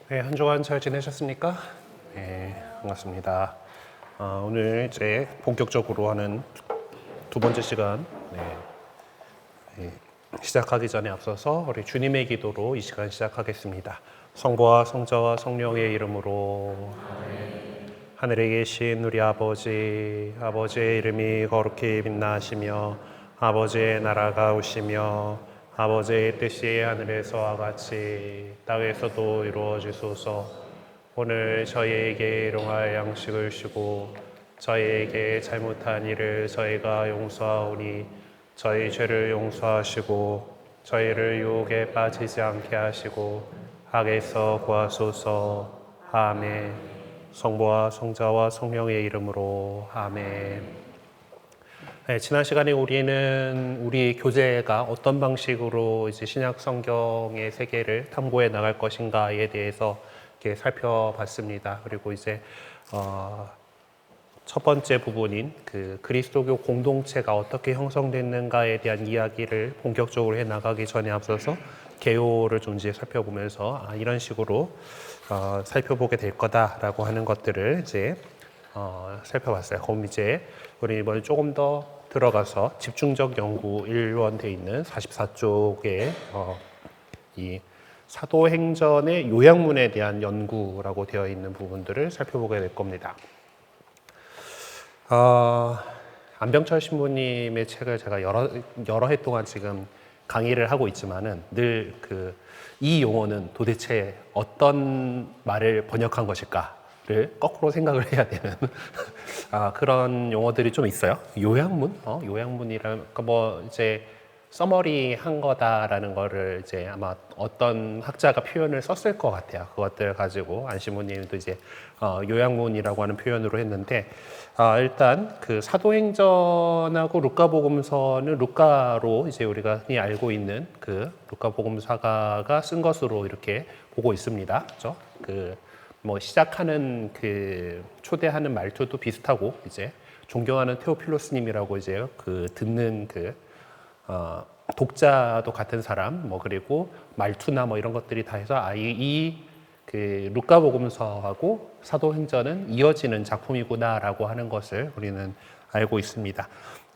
네, 한 주간 잘 지내셨습니까? 네, 반갑습니다. 오늘 이제 본격적으로 하는 두 번째 시간 시작하기 전에 앞서서 우리 주님의 기도로 이 시간 시작하겠습니다. 성부와 성자와 성령의 이름으로 하늘에 계신 우리 아버지의 이름이 거룩히 빛나시며 아버지의 나라가 오시며 아버지의 뜻이 하늘에서와 같이 땅에서도 이루어지소서. 오늘 저희에게 일용할 양식을 주고 저희에게 잘못한 일을 저희가 용서하오니 저희 죄를 용서하시고 저희를 유혹에 빠지지 않게 하시고 악에서 구하소서. 아멘. 성부와 성자와 성령의 이름으로 아멘. 네, 지난 시간에 우리는 우리 교재가 어떤 방식으로 이제 신약 성경의 세계를 탐구해 나갈 것인가에 대해서 이렇게 살펴봤습니다. 그리고 이제 첫 번째 부분인 그 그리스도교 공동체가 어떻게 형성됐는가에 대한 이야기를 본격적으로 해 나가기 전에 앞서서 개요를 좀 이제 살펴보면서 이런 식으로 살펴보게 될 거다라고 하는 것들을 이제 살펴봤어요. 그럼 이제 우리 이번에 조금 더 들어가서 집중적 연구 일원되어 있는 44쪽에 이 사도행전의 요약문에 대한 연구라고 되어 있는 부분들을 살펴보게 될 겁니다. 안병철 신부님의 책을 제가 여러 해 동안 지금 강의를 하고 있지만은 늘 이 용어는 도대체 어떤 말을 번역한 것일까를 거꾸로 생각을 해야 되는 그런 용어들이 좀 있어요. 요약문, 요약문이라니까 뭐 이제 서머리 한 거다라는 거를 이제 아마 어떤 학자가 표현을 썼을 것 같아요. 그것들 가지고 안 신부님도 이제 요약문이라고 하는 표현으로 했는데 일단 그 사도행전하고 루카복음서는 루카로 이제 우리가 흔히 알고 있는 그 루카복음사가가 쓴 것으로 이렇게 보고 있습니다. 그렇죠? 뭐 시작하는 초대하는 말투도 비슷하고 이제 존경하는 테오필로스님이라고 이제 듣는 독자도 같은 사람 뭐 그리고 말투나 뭐 이런 것들이 다 해서 루카복음서하고 사도행전은 이어지는 작품이구나라고 하는 것을 우리는 알고 있습니다.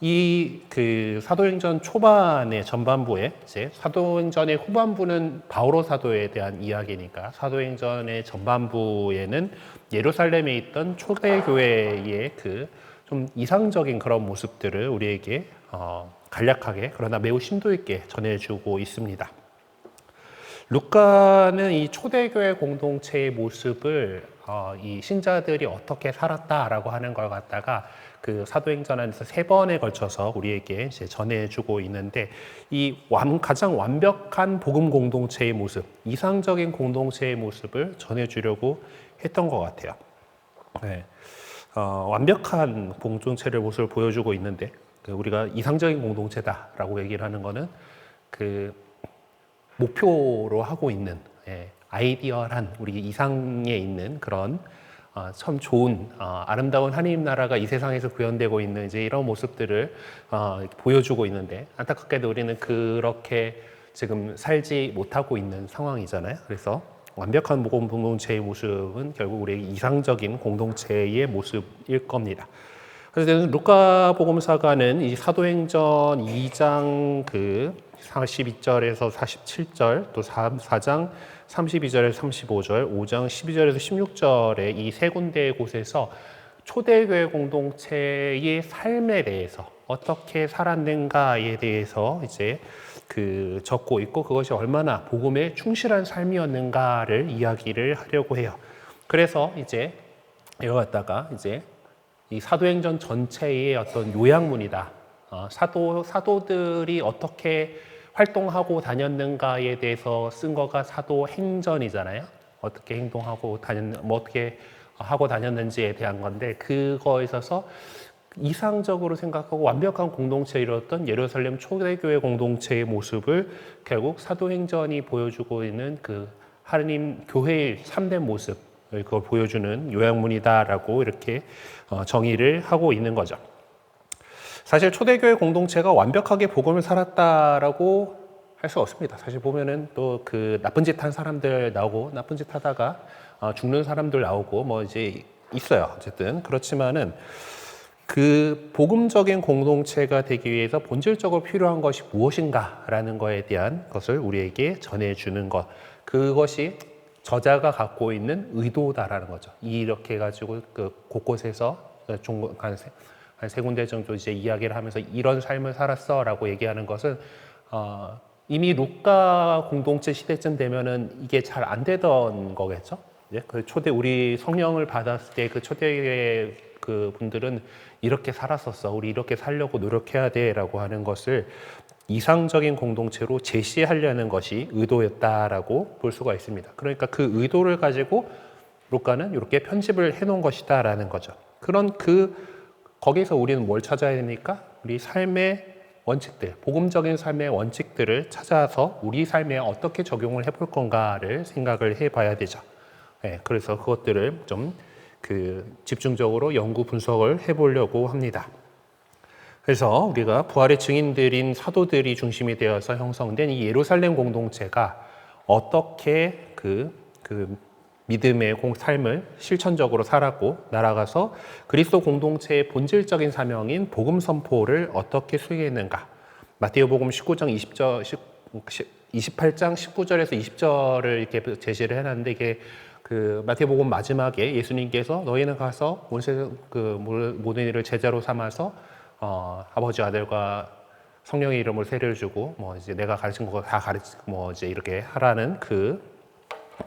이 사도행전 초반의 전반부에 이제 사도행전의 후반부는 바오로 사도에 대한 이야기니까 사도행전의 전반부에는 예루살렘에 있던 초대교회의 좀 이상적인 그런 모습들을 우리에게 간략하게 그러나 매우 심도 있게 전해주고 있습니다. 루카는 이 초대교회 공동체의 모습을 이 신자들이 어떻게 살았다라고 하는 걸 갖다가 사도행전 안에서 3번에 걸쳐서 우리에게 이제 전해주고 있는데 이 가장 완벽한 복음 공동체의 모습, 이상적인 공동체의 모습을 전해주려고 했던 것 같아요. 네. 완벽한 공동체의 모습을 보여주고 있는데 우리가 이상적인 공동체다라고 얘기를 하는 거는 목표로 하고 있는 아이디얼한 우리 이상에 있는 그런 참 좋은 아름다운 하나님 나라가 이 세상에서 구현되고 있는 이제 이런 모습들을 보여주고 있는데 안타깝게도 우리는 그렇게 지금 살지 못하고 있는 상황이잖아요. 그래서 완벽한 복음 공동체의 모습은 결국 우리의 이상적인 공동체의 모습일 겁니다. 그래서 루카 복음사가는 이 사도행전 2장 42절에서 47절, 또 4장 32절에서 35절, 5장 12절에서 16절의 이 세 군데의 곳에서 초대교회 공동체의 삶에 대해서 어떻게 살았는가에 대해서 이제 적고 있고 그것이 얼마나 복음에 충실한 삶이었는가를 이야기를 하려고 해요. 그래서 이제 이거 갖다가 이제 이 사도행전 전체의 어떤 요약문이다. 사도들이 어떻게 활동하고 다녔는가에 대해서 쓴 거가 사도행전이잖아요. 어떻게 행동하고 어떻게 하고 다녔는지에 대한 건데 그거에 있어서 이상적으로 생각하고 완벽한 공동체에 이뤘던 예루살렘 초대교회 공동체의 모습을 결국 사도행전이 보여주고 있는 하느님 교회의 참된 모습 그걸 보여주는 요약문이다라고 이렇게 정의를 하고 있는 거죠. 사실 초대교회 공동체가 완벽하게 복음을 살았다라고 할 수 없습니다. 사실 보면은 또 그 나쁜 짓 한 사람들 나오고 나쁜 짓 하다가 죽는 사람들 나오고 뭐 이제 있어요. 어쨌든 그렇지만은 그 복음적인 공동체가 되기 위해서 본질적으로 필요한 것이 무엇인가라는 거에 대한 것을 우리에게 전해주는 것. 그것이 저자가 갖고 있는 의도다라는 거죠. 이렇게 해가지고 그 곳곳에서 한 세 군데 정도 이제 이야기를 하면서 이런 삶을 살았어라고 얘기하는 것은 이미 루카 공동체 시대쯤 되면은 이게 잘 안 되던 거겠죠. 예? 그 초대 우리 성령을 받았을 때 그 초대의 그 분들은 이렇게 살았었어. 우리 이렇게 살려고 노력해야 돼라고 하는 것을 이상적인 공동체로 제시하려는 것이 의도였다라고 볼 수가 있습니다. 그러니까 그 의도를 가지고 루카는 이렇게 편집을 해놓은 것이다라는 거죠. 그런 거기서 우리는 뭘 찾아야 됩니까? 우리 삶의 원칙들, 복음적인 삶의 원칙들을 찾아서 우리 삶에 어떻게 적용을 해볼 건가를 생각을 해봐야 되죠. 네, 그래서 그것들을 좀 집중적으로 연구 분석을 해보려고 합니다. 그래서 우리가 부활의 증인들인 사도들이 중심이 되어서 형성된 이 예루살렘 공동체가 어떻게 믿음의 삶을 실천적으로 살았고 날아가서 그리스도 공동체의 본질적인 사명인 복음 선포를 어떻게 수행했는가. 마태오복음 19장 28장 19절에서 20절을 이렇게 제시를 해놨는데 이게 마태복음 마지막에 예수님께서 너희는 가서 모든 일을 제자로 삼아서 아버지 아들과 성령의 이름으로 세례를 주고 뭐 이제 내가 가르친 거 다 가르치고 뭐 이제 이렇게 하라는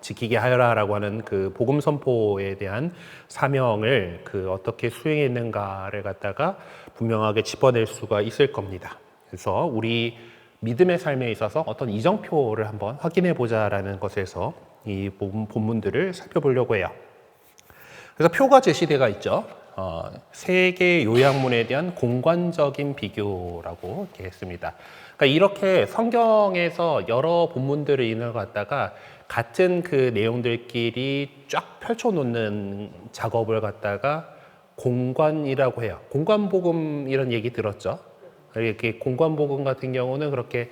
지키게 하여라라고 하는 복음 선포에 대한 사명을 어떻게 수행했는가를 갖다가 분명하게 짚어낼 수가 있을 겁니다. 그래서 우리 믿음의 삶에 있어서 어떤 이정표를 한번 확인해 보자라는 것에서 이 본문들을 살펴보려고 해요. 그래서 표가 제시되어 있죠. 세계 요약문에 대한 공관적인 비교라고 이렇게 했습니다. 그러니까 이렇게 성경에서 여러 본문들을 인을 갖다가 같은 내용들끼리 쫙 펼쳐놓는 작업을 갖다가 공관이라고 해요. 공관복음 이런 얘기 들었죠? 이렇게 공관복음 같은 경우는 그렇게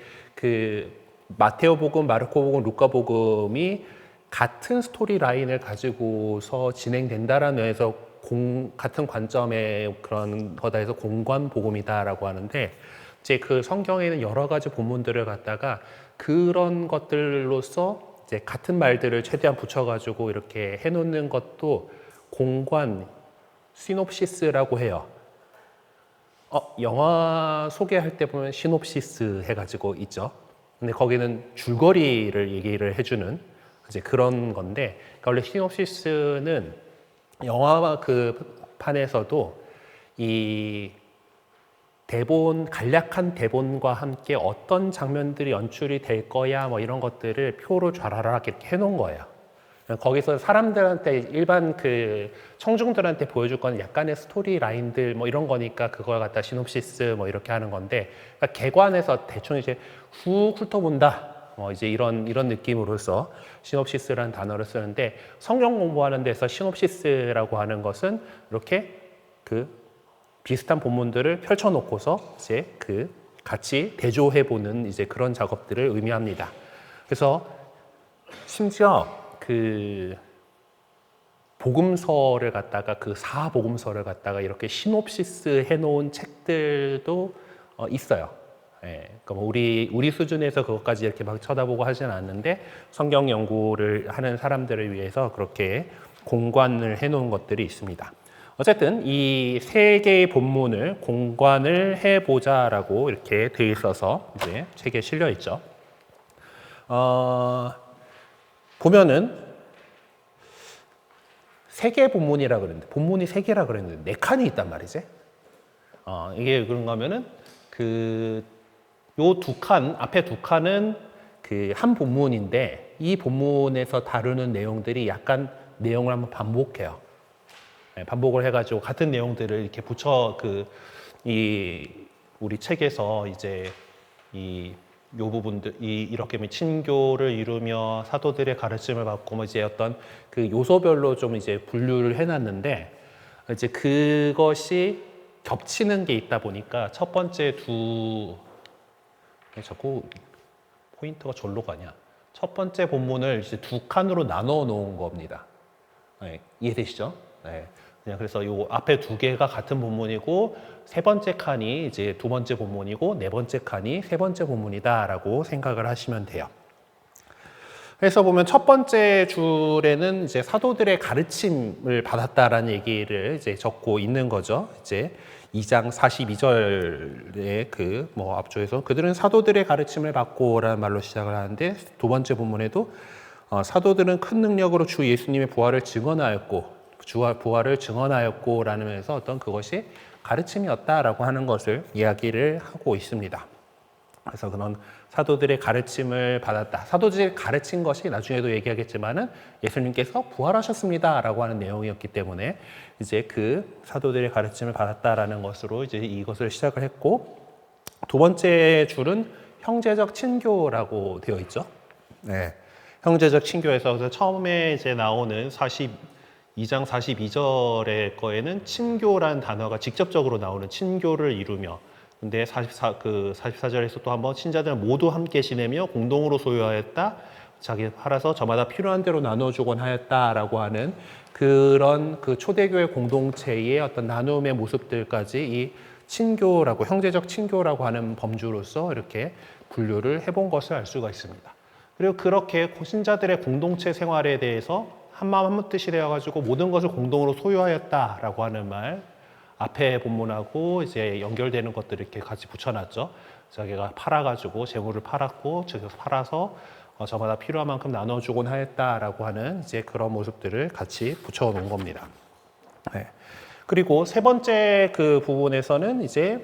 마테오복음, 마르코복음, 루카복음이 같은 스토리 라인을 가지고서 진행된다라는 면에서 같은 관점의 그런 거다 해서 공관복음이다라고 하는데 이제 성경에는 여러 가지 본문들을 갖다가 그런 것들로서 이제 같은 말들을 최대한 붙여가지고 이렇게 해놓는 것도 공관, 시놉시스라고 해요. 영화 소개할 때 보면 시놉시스 해가지고 있죠. 근데 거기는 줄거리를 얘기를 해주는 이제 그런 건데, 그러니까 원래 시놉시스는 영화 판에서도 이 간략한 대본과 함께 어떤 장면들이 연출이 될 거야, 뭐 이런 것들을 표로 좌라락 이렇게 해놓은 거예요. 거기서 사람들한테 일반 청중들한테 보여줄 건 약간의 스토리 라인들 뭐 이런 거니까 그걸 갖다 시놉시스 뭐 이렇게 하는 건데, 그러니까 개관해서 대충 이제 훅 훑어본다. 뭐 이제 이런 느낌으로서 시놉시스라는 단어를 쓰는데, 성경 공부하는 데서 시놉시스라고 하는 것은 이렇게 비슷한 본문들을 펼쳐놓고서 이제 같이 대조해보는 이제 그런 작업들을 의미합니다. 그래서 심지어 복음서를 갖다가 사복음서를 갖다가 이렇게 시놉시스 해놓은 책들도 있어요. 예, 그러니까 뭐 우리 수준에서 그것까지 이렇게 막 쳐다보고 하지는 않는데 성경 연구를 하는 사람들을 위해서 그렇게 공관을 해놓은 것들이 있습니다. 어쨌든 이 세 개의 본문을 공관을 해보자라고 이렇게 돼 있어서 이제 책에 실려 있죠. 보면은 세 개 본문이라 그랬는데 본문이 세 개라 그랬는데 네 칸이 있단 말이지. 이게 그런가 하면은 요 두 칸, 앞에 두 칸은 한 본문인데 이 본문에서 다루는 내용들이 약간 내용을 한번 반복해요. 반복을 해가지고 같은 내용들을 이렇게 붙여 우리 책에서 이제 요 부분들 이렇게 친교를 이루며 사도들의 가르침을 받고 뭐 이제 어떤 요소별로 좀 이제 분류를 해놨는데 이제 그것이 겹치는 게 있다 보니까 첫 번째 자꾸 포인트가 절로 가냐? 첫 번째 본문을 이제 두 칸으로 나눠 놓은 겁니다. 네, 이해되시죠? 네. 그냥 그래서 요 앞에 두 개가 같은 본문이고 세 번째 칸이 이제 두 번째 본문이고 네 번째 칸이 세 번째 본문이다라고 생각을 하시면 돼요. 그래서 보면 첫 번째 줄에는 이제 사도들의 가르침을 받았다라는 얘기를 이제 적고 있는 거죠. 이제 2장 42절의 그 뭐 앞쪽에서 그들은 사도들의 가르침을 받고라는 말로 시작을 하는데 두 번째 본문에도 사도들은 큰 능력으로 주 예수님의 부활을 증언하였고 주와 부활을 증언하였고라는 면에서 어떤 그것이 가르침이었다라고 하는 것을 이야기를 하고 있습니다. 그래서 그런 사도들의 가르침을 받았다. 사도들이 가르친 것이 나중에도 얘기하겠지만은 예수님께서 부활하셨습니다라고 하는 내용이었기 때문에 이제 그 사도들의 가르침을 받았다라는 것으로 이제 이것을 시작을 했고 두 번째 줄은 형제적 친교라고 되어 있죠. 네. 형제적 친교에서 그래서 처음에 이제 나오는 2장 42절의 거에는 친교라는 단어가 직접적으로 나오는 친교를 이루며 근데 44절에서 또 한번 신자들은 모두 함께 지내며 공동으로 소유하였다. 자기 팔아서 저마다 필요한 대로 나눠주곤 하였다라고 하는 그런 그 초대교회 공동체의 어떤 나눔의 모습들까지 이 친교라고 형제적 친교라고 하는 범주로서 이렇게 분류를 해본 것을 알 수가 있습니다. 그리고 그렇게 신자들의 공동체 생활에 대해서 한마음 한뜻이 되어가지고 모든 것을 공동으로 소유하였다라고 하는 말 앞에 본문하고 이제 연결되는 것들을 이렇게 같이 붙여놨죠. 자기가 팔아가지고 재물을 팔았고 즉에서 팔아서 저마다 필요한 만큼 나눠주곤 하였다라고 하는 이제 그런 모습들을 같이 붙여놓은 겁니다. 네. 그리고 세 번째 그 부분에서는 이제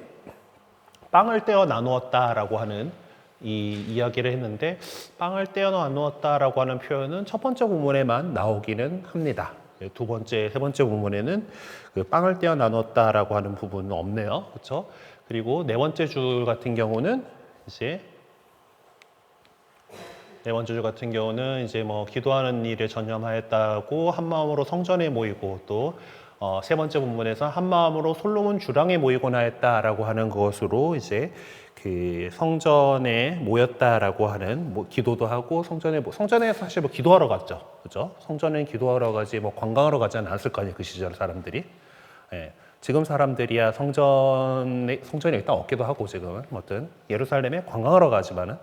빵을 떼어 나누었다라고 하는 이 이야기를 했는데 빵을 떼어 나누었다라고 하는 표현은 첫 번째 부분에만 나오기는 합니다. 두 번째, 세 번째 부분에는 그 빵을 떼어 나눴다라고 하는 부분은 없네요. 그렇죠? 그리고 네 번째 줄 같은 경우는 이제 네 번째 줄 같은 경우는 이제 뭐 기도하는 일에 전념하였다고 한 마음으로 성전에 모이고 또 세 번째 부분에서 한 마음으로 솔로몬 주랑에 모이곤 하였다라고 하는 것으로 이제 그 성전에 모였다라고 하는 뭐 기도도 하고 성전에 사실 뭐 기도하러 갔죠, 그죠? 성전에 기도하러 가지 뭐 관광하러 가지 않았을 거 아니에요, 그 시절 사람들이. 예. 지금 사람들이야 성전에 일단 없기도 하고 지금은 뭐든 예루살렘에 관광하러 가지만은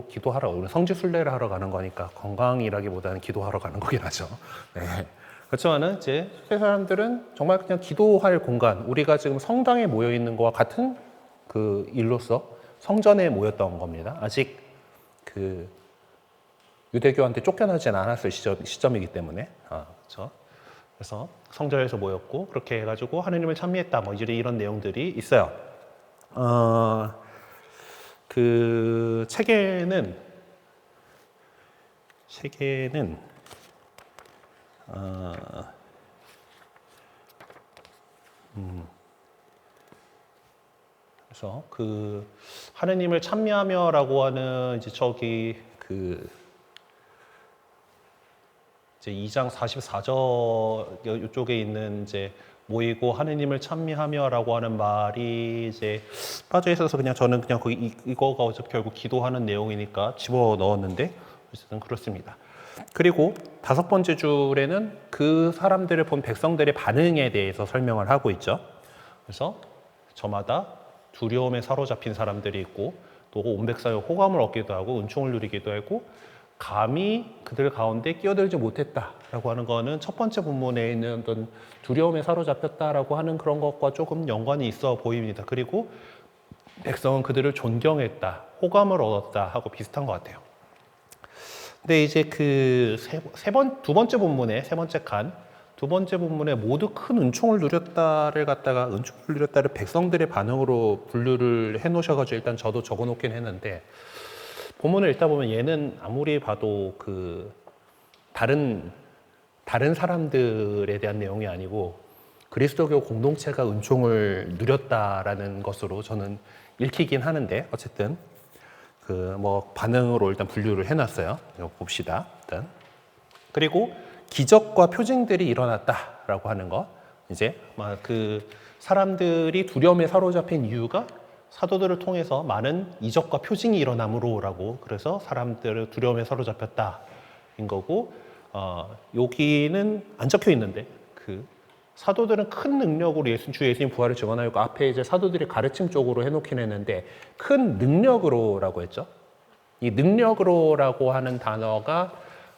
기도하러 우리 성지 순례를 하러 가는 거니까 관광이라기보다는 기도하러 가는 거긴 하죠. 네. 그렇지만은 이제 그 사람들은 정말 그냥 기도할 공간, 우리가 지금 성당에 모여 있는 거와 같은 그 일로서 성전에 모였던 겁니다. 아직 그 유대교한테 쫓겨나진 않았을 시점이기 때문에 그렇죠. 그래서 성전에서 모였고 그렇게 해가지고 하느님을 찬미했다. 뭐 이런 내용들이 있어요. 그 책에는 그래서 그 하느님을 찬미하며라고 하는 이제 저기 그 이제 2장 44절 이쪽에 있는 이제 모이고 하느님을 찬미하며라고 하는 말이 이제 빠져 있어서 그냥 저는 그냥 거기 이거가 어차피 결국 기도하는 내용이니까 집어 넣었는데 어쨌든 그렇습니다. 그리고 다섯 번째 줄에는 그 사람들을 본 백성들의 반응에 대해서 설명을 하고 있죠. 그래서 저마다 두려움에 사로잡힌 사람들이 있고 또 온 백성의 호감을 얻기도 하고 은총을 누리기도 하고 감히 그들 가운데 끼어들지 못했다라고 하는 거는 첫 번째 본문에 있는 어떤 두려움에 사로잡혔다라고 하는 그런 것과 조금 연관이 있어 보입니다. 그리고 백성은 그들을 존경했다, 호감을 얻었다 하고 비슷한 것 같아요. 근데 이제 그 두 번째 본문의 세 번째 칸, 두 번째 본문에 모두 큰 은총을 누렸다를 갖다가 은총을 누렸다를 백성들의 반응으로 분류를 해놓으셔가지고 일단 저도 적어놓긴 했는데 본문을 읽다 보면 얘는 아무리 봐도 그 다른 사람들에 대한 내용이 아니고 그리스도교 공동체가 은총을 누렸다라는 것으로 저는 읽히긴 하는데 어쨌든 그 뭐 반응으로 일단 분류를 해놨어요. 이거 봅시다. 일단 그리고 기적과 표징들이 일어났다라고 하는 거 이제 막 그 사람들이 두려움에 사로잡힌 이유가 사도들을 통해서 많은 이적과 표징이 일어남으로라고 그래서 사람들을 두려움에 사로잡혔다 인 거고 여기는 안 적혀 있는데 그 사도들은 큰 능력으로 주 예수님 부활을 증언하고 앞에 이제 사도들이 가르침 쪽으로 해놓긴 했는데 큰 능력으로라고 했죠. 이 능력으로라고 하는 단어가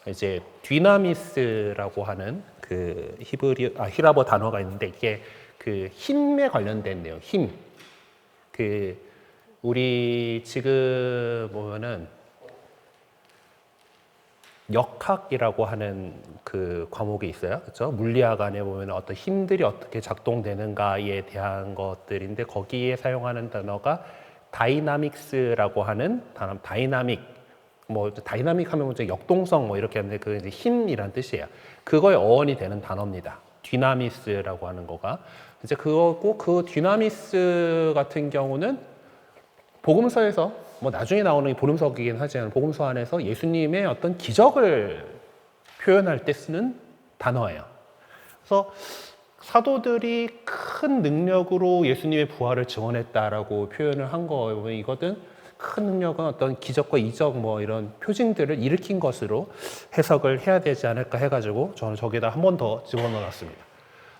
이제 디나미스라고 하는 그 히라버 단어가 있는데 이게 그 힘에 관련된 내용, 힘. 그 우리 지금 보면은 역학이라고 하는 그 과목이 있어요. 그렇죠? 물리학 안에 보면 어떤 힘들이 어떻게 작동되는가에 대한 것들인데 거기에 사용하는 단어가 다이나믹스라고 하는 단어, 다이나믹 하면 이제 역동성 이렇게 하는데 그 이제 힘이란 뜻이에요. 그거의 어원이 되는 단어입니다. 디나미스라고 하는 거가 이제 그거고 그 디나미스 같은 경우는 복음서에서 나중에 나오는 복음서이긴 하지만 복음서 안에서 예수님의 어떤 기적을 표현할 때 쓰는 단어예요. 그래서 사도들이 큰 능력으로 예수님의 부활을 증언했다라고 표현을 한 거예요. 이거든 큰 능력은 어떤 기적과 이적 이런 표징들을 일으킨 것으로 해석을 해야 되지 않을까 해가지고 저는 저기다 한 번 더 집어넣었습니다.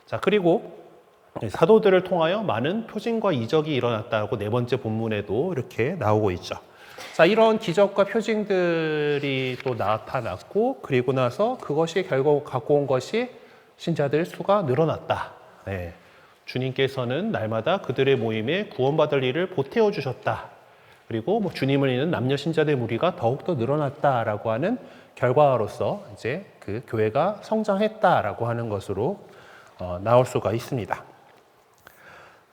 자, 그리고 사도들을 통하여 많은 표징과 이적이 일어났다고 네 번째 본문에도 이렇게 나오고 있죠. 자, 이런 기적과 표징들이 또 나타났고 그리고 나서 그것이 결국 갖고 온 것이 신자들 수가 늘어났다. 네. 주님께서는 날마다 그들의 모임에 구원받을 일을 보태어 주셨다. 그리고 주님을 잇는 남녀 신자들 무리가 더욱더 늘어났다라고 하는 결과로서 이제 그 교회가 성장했다라고 하는 것으로 나올 수가 있습니다.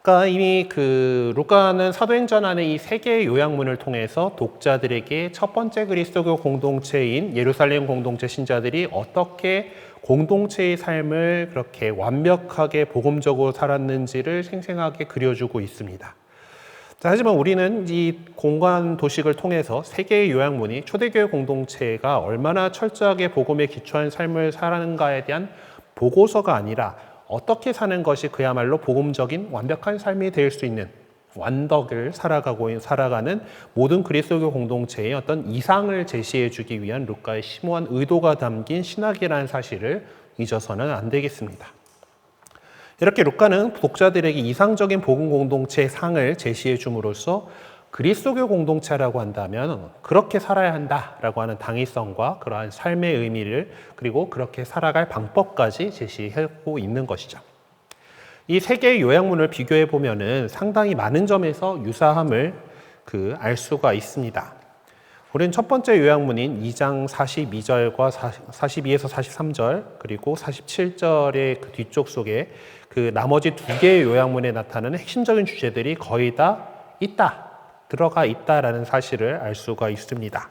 그러니까 이미 그 루카는 사도행전 안에 이 세 개의 요약문을 통해서 독자들에게 첫 번째 그리스도교 공동체인 예루살렘 공동체 신자들이 어떻게 공동체의 삶을 그렇게 완벽하게 복음적으로 살았는지를 생생하게 그려주고 있습니다. 자, 하지만 우리는 이 공간 도식을 통해서 세 개의 요약문이 초대교회 공동체가 얼마나 철저하게 복음에 기초한 삶을 살았는가에 대한 보고서가 아니라 어떻게 사는 것이 그야말로 복음적인 완벽한 삶이 될 수 있는 완덕을 살아가는 모든 그리스도교 공동체의 어떤 이상을 제시해 주기 위한 루카의 심오한 의도가 담긴 신학이라는 사실을 잊어서는 안 되겠습니다. 이렇게 루카는 독자들에게 이상적인 복음 공동체의 상을 제시해 줌으로써 그리스도교 공동체라고 한다면 그렇게 살아야 한다라고 하는 당위성과 그러한 삶의 의미를 그리고 그렇게 살아갈 방법까지 제시하고 있는 것이죠. 이 세 개의 요약문을 비교해 보면은 상당히 많은 점에서 유사함을 알 수가 있습니다. 우리는 첫 번째 요약문인 2장 42절과 42에서 43절 그리고 47절의 그 뒤쪽 속에 그 나머지 두 개의 요약문에 나타나는 핵심적인 주제들이 거의 다 들어가 있다라는 사실을 알 수가 있습니다.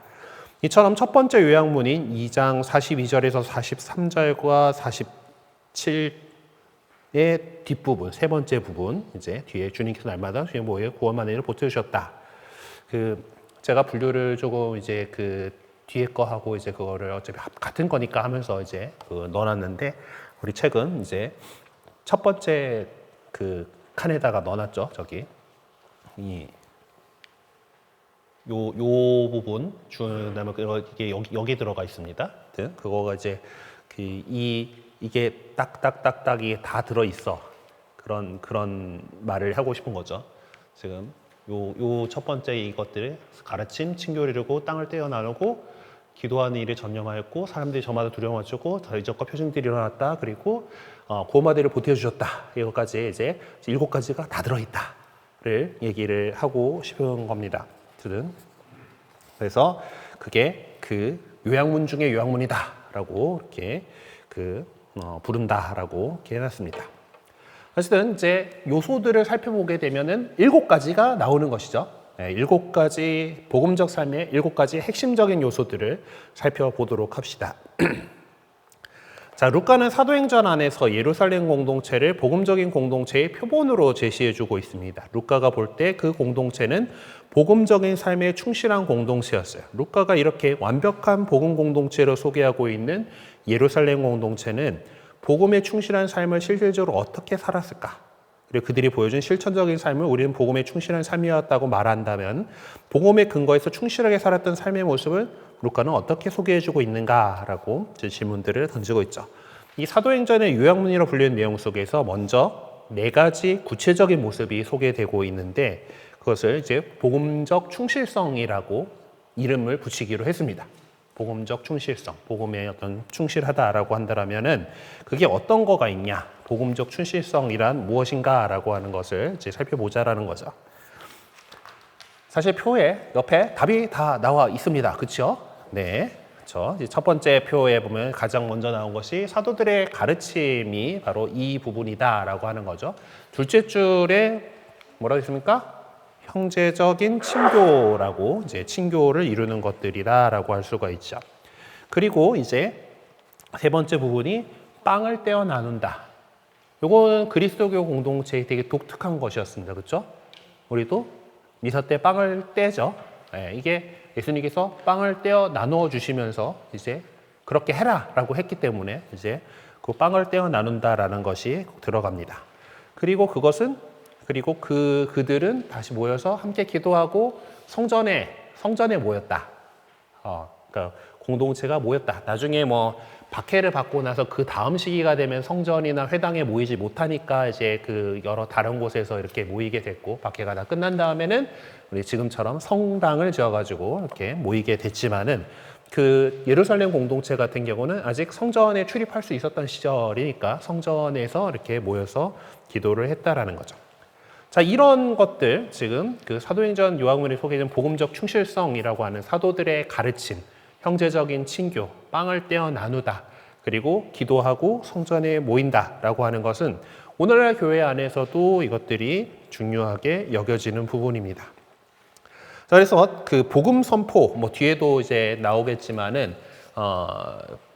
이처럼 첫 번째 요약문인 2장 42절에서 43절과 47의 뒷부분, 세 번째 부분, 이제 뒤에 주님께서 날마다 주의 모에 구원만을 일을 보태주셨다. 제가 분류를 조금 이제 그 뒤에 거 하고 이제 그거를 어차피 같은 거니까 하면서 이제 넣어놨는데 우리 책은 이제 첫 번째 그 칸에다가 넣어놨죠. 저기 요 부분 그다음에 이게 여기 들어가 있습니다. 그거가 이제 이게 딱딱딱딱이 다 들어 있어. 그런 말을 하고 싶은 거죠. 지금 요 첫 번째 이것들을 가르침, 친교를 이루고 땅을 떼어 나누고 기도하는 일에 전념하였고 사람들이 저마다 두려움을 주고 이적과 표징들이 일어났다. 그리고 구원받으리를 보태어 주셨다. 이것까지 이제 7가지가 다 들어 있다를 얘기를 하고 싶은 겁니다. 그래서 그게 그 요약문 중에 요약문이다라고 이렇게 부른다라고 이렇게 해놨습니다. 어쨌든 이제 요소들을 살펴보게 되면은 7가지가 나오는 것이죠. 7가지 복음적 삶의 7가지 핵심적인 요소들을 살펴보도록 합시다. 자, 루카는 사도행전 안에서 예루살렘 공동체를 복음적인 공동체의 표본으로 제시해주고 있습니다. 루카가 볼 때 그 공동체는 복음적인 삶에 충실한 공동체였어요. 루카가 이렇게 완벽한 복음 공동체로 소개하고 있는 예루살렘 공동체는 복음에 충실한 삶을 실질적으로 어떻게 살았을까? 그리고 그들이 보여준 실천적인 삶을 우리는 복음에 충실한 삶이었다고 말한다면 복음에 근거해서 충실하게 살았던 삶의 모습을 루카는 어떻게 소개해주고 있는가라고 질문들을 던지고 있죠. 이 사도행전의 요약문이라 불리는 내용 속에서 먼저 4가지 구체적인 모습이 소개되고 있는데 그것을 이제 복음적 충실성이라고 이름을 붙이기로 했습니다. 복음적 충실성, 복음에 어떤 충실하다라고 한다면은 그게 어떤 거가 있냐? 복음적 충실성이란 무엇인가라고 하는 것을 이제 살펴보자라는 거죠. 사실 표에 옆에 답이 다 나와 있습니다. 그렇죠? 네. 그렇죠. 첫 번째 표에 보면 가장 먼저 나온 것이 사도들의 가르침이 바로 이 부분이다라고 하는 거죠. 둘째 줄에 뭐라고 있습니까? 형제적인 친교라고 이제 친교를 이루는 것들이다라고 할 수가 있죠. 그리고 이제 세 번째 부분이 빵을 떼어 나눈다. 요거는 그리스도교 공동체의 되게 독특한 것이었습니다. 그렇죠? 우리도 미사 때 빵을 떼죠. 네, 이게 예수님께서 빵을 떼어 나누어 주시면서 이제 그렇게 해라라고 했기 때문에 이제 그 빵을 떼어 나눈다라는 것이 들어갑니다. 그리고 그들은 다시 모여서 함께 기도하고 성전에 모였다. 그러니까 공동체가 모였다. 나중에 뭐 박해를 받고 나서 그 다음 시기가 되면 성전이나 회당에 모이지 못하니까 이제 그 여러 다른 곳에서 이렇게 모이게 됐고 박해가 다 끝난 다음에는 우리 지금처럼 성당을 지어가지고 이렇게 모이게 됐지만은 그 예루살렘 공동체 같은 경우는 아직 성전에 출입할 수 있었던 시절이니까 성전에서 이렇게 모여서 기도를 했다라는 거죠. 자, 이런 것들 지금 그 사도행전 요한문에 소개된 복음적 충실성이라고 하는 사도들의 가르침, 형제적인 친교, 빵을 떼어 나누다, 그리고 기도하고 성전에 모인다라고 하는 것은 오늘날 교회 안에서도 이것들이 중요하게 여겨지는 부분입니다. 자, 그래서 그 복음 선포, 뭐 뒤에도 이제 나오겠지만은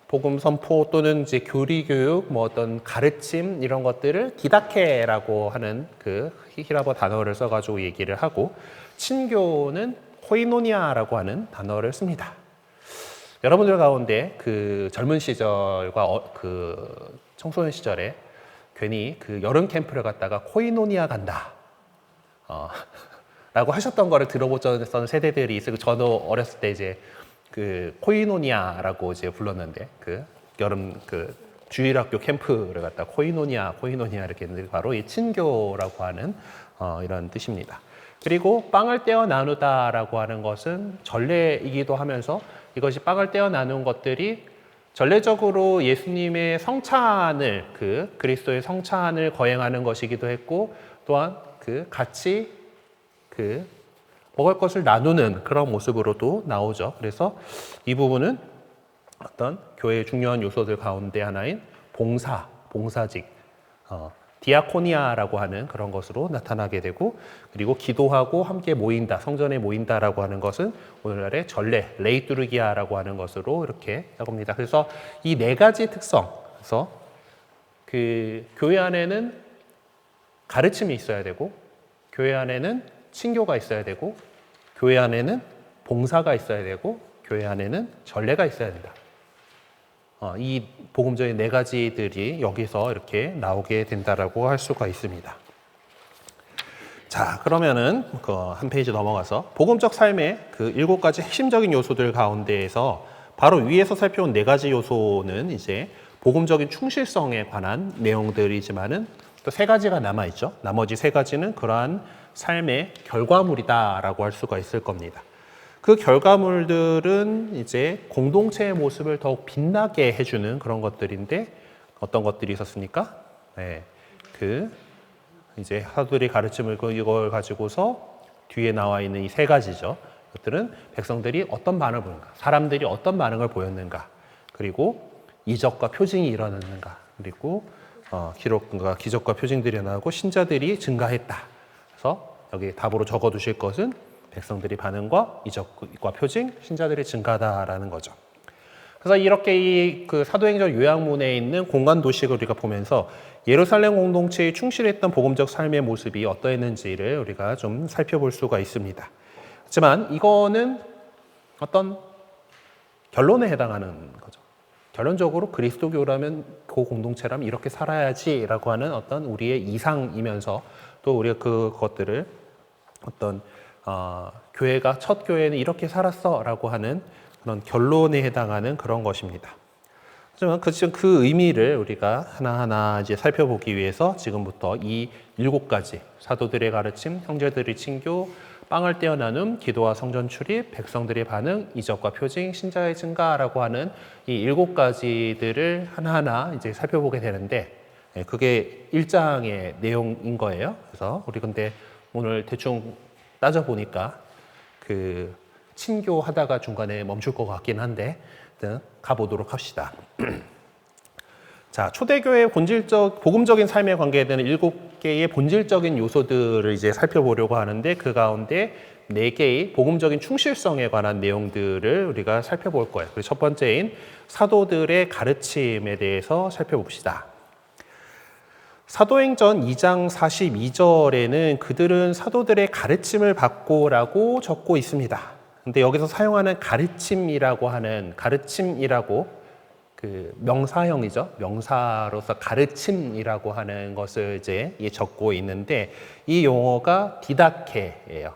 복음 선포 또는 이제 교리 교육, 뭐 어떤 가르침 이런 것들을 디다케라고 하는 그 히라버 단어를 써가지고 얘기를 하고 친교는 코이노니아라고 하는 단어를 씁니다. 여러분들 가운데 그 젊은 시절과 그 청소년 시절에 괜히 그 여름 캠프를 갔다가 코이노니아 간다. 라고 하셨던 거를 들어보던 세대들이 있어요. 저도 어렸을 때 이제 그 코이노니아라고 이제 불렀는데 그 여름 그 주일학교 캠프를 갔다 코이노니아 이렇게 했는데 바로 이 친교라고 하는 이런 뜻입니다. 그리고 빵을 떼어 나누다라고 하는 것은 전례이기도 하면서 이것이 빵을 떼어 나눈 것들이 전례적으로 예수님의 성찬을 그 그리스도의 성찬을 거행하는 것이기도 했고 또한 그 같이 그 먹을 것을 나누는 그런 모습으로도 나오죠. 그래서 이 부분은 어떤 교회의 중요한 요소들 가운데 하나인 봉사직, 디아코니아라고 하는 그런 것으로 나타나게 되고 그리고 기도하고 함께 모인다, 성전에 모인다라고 하는 것은 오늘날의 전례, 레이뚜르기아라고 하는 것으로 이렇게 나옵니다. 그래서 이 4가지 특성, 그래서 그 교회 안에는 가르침이 있어야 되고 교회 안에는 친교가 있어야 되고 교회 안에는 봉사가 있어야 되고 교회 안에는 전례가 있어야 된다. 이 복음적인 4가지들이 여기서 이렇게 나오게 된다라고 할 수가 있습니다. 자, 그러면은 그 한 페이지 넘어가서 복음적 삶의 그 7가지 핵심적인 요소들 가운데에서 바로 위에서 살펴온 4가지 요소는 이제 복음적인 충실성에 관한 내용들이지만은 또 3가지가 남아 있죠. 나머지 3가지는 그러한 삶의 결과물이다라고 할 수가 있을 겁니다. 그 결과물들은 이제 공동체의 모습을 더욱 빛나게 해주는 그런 것들인데 어떤 것들이 있었습니까? 네, 그 이제 사도들이 가르침을 이걸 가지고서 뒤에 나와 있는 이 3가지죠. 그것들은 백성들이 어떤 반응을 보였는가, 사람들이 어떤 반응을 보였는가, 그리고 이적과 표징이 일어났는가, 그리고 기록과 기적과 표징들이 일어나고 신자들이 증가했다. 그래서 여기 답으로 적어두실 것은 백성들의 반응과 이적과 표징, 신자들의 증가다라는 거죠. 그래서 이렇게 이 그 사도행전 요약문에 있는 공간 도식을 우리가 보면서 예루살렘 공동체에 충실했던 복음적 삶의 모습이 어떠했는지를 우리가 좀 살펴볼 수가 있습니다. 하지만 이거는 어떤 결론에 해당하는 거죠. 결론적으로 그리스도교라면 그 공동체라면 이렇게 살아야지라고 하는 어떤 우리의 이상이면서 또 우리가 그것들을 어떤 교회가 첫 교회는 이렇게 살았어라고 하는 그런 결론에 해당하는 그런 것입니다. 하지만 그 의미를 우리가 하나하나 이제 살펴보기 위해서 지금부터 이 7가지 사도들의 가르침, 형제들의 친교, 빵을 떼어 나눔, 기도와 성전 출입, 백성들의 반응, 이적과 표징, 신자의 증가라고 하는 이 7가지들을 하나하나 이제 살펴보게 되는데 그게 1장의 내용인 거예요. 그래서 우리 근데 오늘 대충 따져 보니까 그 친교하다가 중간에 멈출 것 같긴 한데 가보도록 합시다. 자, 초대교회의 복음적인 삶에 관계되는 7개의 본질적인 요소들을 이제 살펴보려고 하는데 그 가운데 4개의 복음적인 충실성에 관한 내용들을 우리가 살펴볼 거예요. 그래서 첫 번째인 사도들의 가르침에 대해서 살펴봅시다. 사도행전 2장 42절에는 그들은 사도들의 가르침을 받고라고 적고 있습니다. 근데 여기서 사용하는 가르침이라고 그 명사형이죠. 명사로서 가르침이라고 하는 것을 이제 적고 있는데 이 용어가 디다케예요.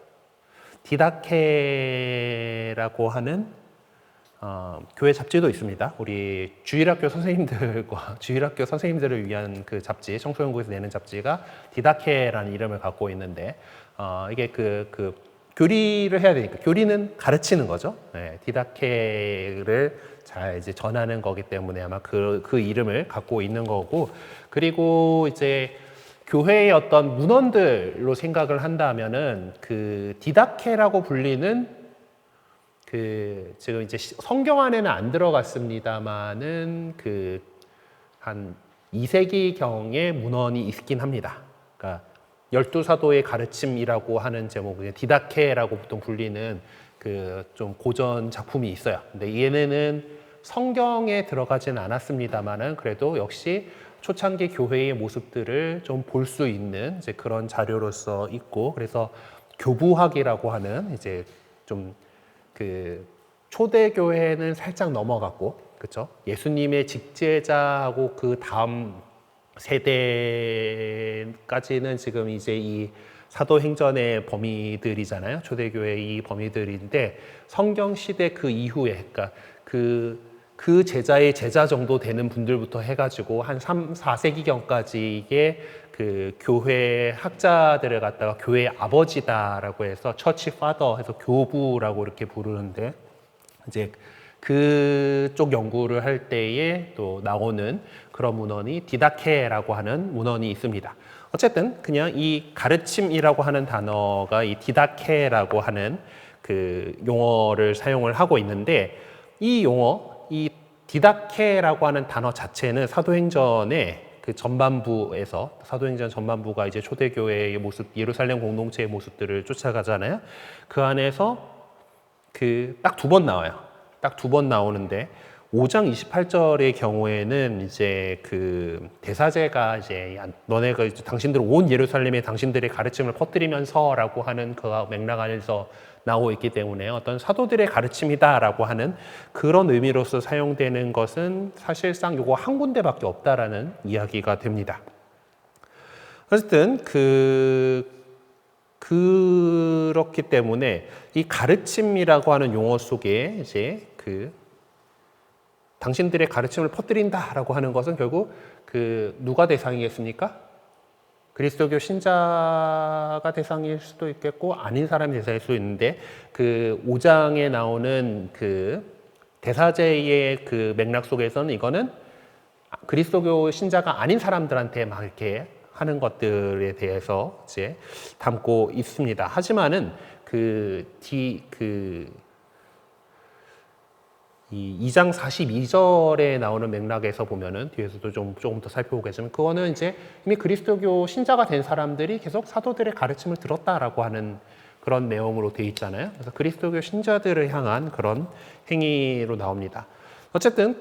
디다케라고 하는 교회 잡지도 있습니다. 우리 주일학교 선생님들을 위한 그 잡지, 청소년부에서 내는 잡지가 디다케라는 이름을 갖고 있는데 이게 그 교리를 해야 되니까 교리는 가르치는 거죠. 네, 디다케를 잘 이제 전하는 거기 때문에 아마 그 이름을 갖고 있는 거고, 그리고 이제 교회의 어떤 문헌들로 생각을 한다면은 그 디다케라고 불리는 지금 이제 성경 안에는 안 들어갔습니다만은 한 2세기경의 문헌이 있긴 합니다. 그러니까 12사도의 가르침이라고 하는 제목은 디다케라고 보통 불리는 좀 고전 작품이 있어요. 근데 얘네는 성경에 들어가진 않았습니다만은 그래도 역시 초창기 교회의 모습들을 좀 볼 수 있는 이제 그런 자료로서 있고, 그래서 교부학이라고 하는 이제 좀 초대교회는 살짝 넘어갔고, 그렇죠? 예수님의 직제자하고 그 다음 세대까지는 지금 이제 이 사도행전의 범위들이잖아요. 초대교회의 이 범위들인데 성경 시대 그 이후에, 그러니까 그 제자의 제자 정도 되는 분들부터 해가지고 한 3, 4세기경까지의 그 교회 학자들을 갖다가 교회의 아버지다라고 해서 처치 파더 해서 교부라고 이렇게 부르는데, 이제 그쪽 연구를 할 때에 또 나오는 그런 문헌이 디다케라고 하는 문헌이 있습니다. 어쨌든 그냥 이 가르침이라고 하는 단어가 이 디다케라고 하는 그 용어를 사용을 하고 있는데, 이 용어, 이 디다케라고 하는 단어 자체는 사도행전의 그 전반부에서, 사도행전 전반부가 이제 초대교회의 모습, 예루살렘 공동체의 모습들을 쫓아가잖아요. 그 안에서 딱 2번 나와요. 딱 2번 나오는데 5장 28절의 경우에는 이제 대사제가 이제 너네가 이제 당신들 온 예루살렘에 당신들의 가르침을 퍼뜨리면서라고 하는 그 맥락 안에서 나오고 있기 때문에 어떤 사도들의 가르침이다라고 하는 그런 의미로서 사용되는 것은 사실상 요거 한 군데밖에 없다라는 이야기가 됩니다. 어쨌든 그렇기 때문에 이 가르침이라고 하는 용어 속에 이제 당신들의 가르침을 퍼뜨린다라고 하는 것은 결국 누가 대상이겠습니까? 그리스도교 신자가 대상일 수도 있겠고 아닌 사람이 대상일 수도 있는데 5장에 나오는 대사제의 맥락 속에서는 이거는 그리스도교 신자가 아닌 사람들한테 막 이렇게 하는 것들에 대해서 이제 담고 있습니다. 하지만은 이 2장 42절에 나오는 맥락에서 보면은 뒤에서도 조금 더 살펴보겠지만 그거는 이제 이미 그리스도교 신자가 된 사람들이 계속 사도들의 가르침을 들었다라고 하는 그런 내용으로 돼 있잖아요. 그래서 그리스도교 신자들을 향한 그런 행위로 나옵니다. 어쨌든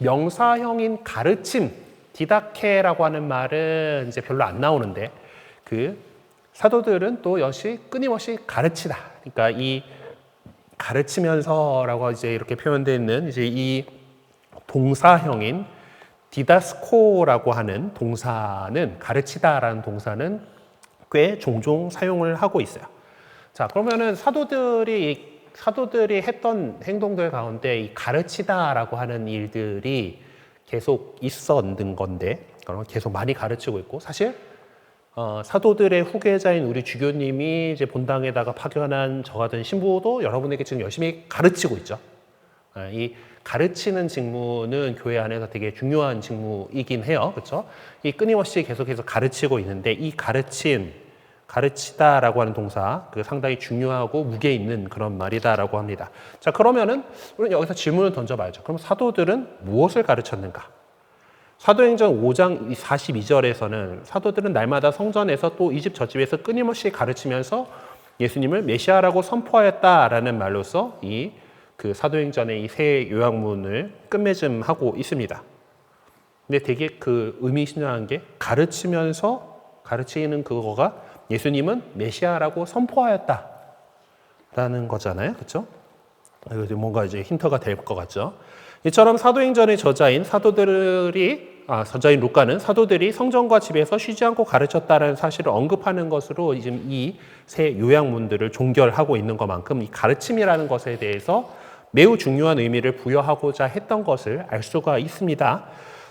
명사형인 가르침, 디다케라고 하는 말은 이제 별로 안 나오는데 사도들은 또 역시 끊임없이 가르치다. 그러니까 이 가르치면서라고 이제 이렇게 표현되어 있는 이제 이 동사형인 디다스코라고 하는 동사는 가르치다라는 동사는 꽤 종종 사용을 하고 있어요. 자, 그러면은 사도들이 했던 행동들 가운데 이 가르치다라고 하는 일들이 계속 있었는 건데, 그럼 계속 많이 가르치고 있고, 사실 사도들의 후계자인 우리 주교님이 이제 본당에다가 파견한 저 같은 신부도 여러분에게 지금 열심히 가르치고 있죠. 이 가르치는 직무는 교회 안에서 되게 중요한 직무이긴 해요. 그렇죠? 이 끊임없이 계속해서 가르치고 있는데 이 가르치다라고 하는 동사, 그 상당히 중요하고 무게 있는 그런 말이다라고 합니다. 자, 그러면은 우리는 여기서 질문을 던져봐야죠. 그럼 사도들은 무엇을 가르쳤는가? 사도행전 5장 42절에서는 사도들은 날마다 성전에서 또 이 집 저 집에서 끊임없이 가르치면서 예수님을 메시아라고 선포하였다라는 말로써 그 사도행전의 이 세 요약문을 끝맺음하고 있습니다. 근데 되게 그 의미심장한 게 가르치는 그거가 예수님은 메시아라고 선포하였다라는 거잖아요. 그렇죠? 뭔가 이제 힌트가 될 것 같죠. 이처럼 사도행전의 저자인 루카는 사도들이 성전과 집에서 쉬지 않고 가르쳤다는 사실을 언급하는 것으로 지금 이 세 요약문들을 종결하고 있는 것만큼 이 가르침이라는 것에 대해서 매우 중요한 의미를 부여하고자 했던 것을 알 수가 있습니다.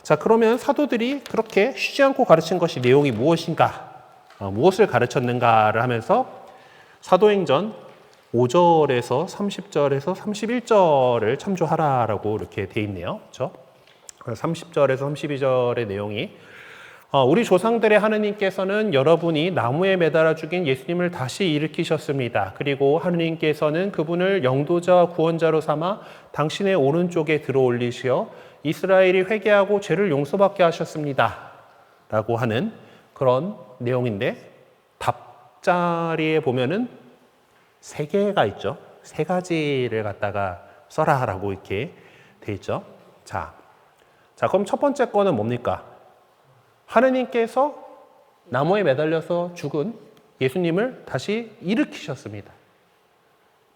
자, 그러면 사도들이 그렇게 쉬지 않고 가르친 것이 내용이 무엇인가? 무엇을 가르쳤는가를 하면서 사도행전 5절에서 30절에서 31절을 참조하라라고 이렇게 돼 있네요. 그렇죠? 30절에서 32절의 내용이 우리 조상들의 하느님께서는 여러분이 나무에 매달아 죽인 예수님을 다시 일으키셨습니다. 그리고 하느님께서는 그분을 영도자 구원자로 삼아 당신의 오른쪽에 들어올리시어 이스라엘이 회개하고 죄를 용서받게 하셨습니다. 라고 하는 그런 내용인데 답자리에 보면은 세 개가 있죠. 세 가지를 갖다가 써라라고 이렇게 돼 있죠. 자, 그럼 첫 번째 거는 뭡니까? 하느님께서 나무에 매달려서 죽은 예수님을 다시 일으키셨습니다.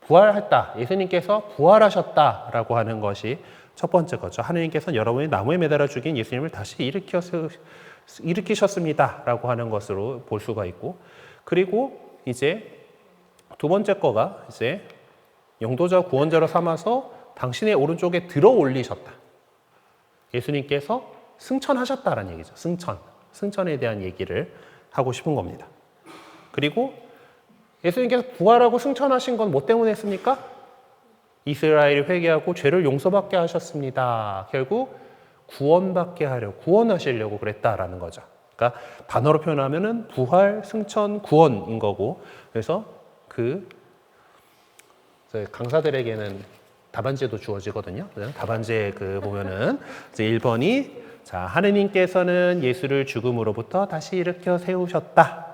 부활했다. 예수님께서 부활하셨다라고 하는 것이 첫 번째 거죠. 하느님께서 여러분이 나무에 매달아 죽인 예수님을 다시 일으키셨습니다라고 하는 것으로 볼 수가 있고, 그리고 이제 두 번째 거가 이제 영도자 구원자로 삼아서 당신의 오른쪽에 들어 올리셨다. 예수님께서 승천하셨다라는 얘기죠. 승천에 대한 얘기를 하고 싶은 겁니다. 그리고 예수님께서 부활하고 승천하신 건 뭐 때문에 했습니까? 이스라엘이 회개하고 죄를 용서받게 하셨습니다. 결국 구원하시려고 그랬다라는 거죠. 그러니까 단어로 표현하면은 부활, 승천, 구원인 거고, 그래서 강사들에게는 답안지도 주어지거든요. 답안지에 보면은 이제 1번이 하느님께서는 예수를 죽음으로부터 다시 일으켜 세우셨다.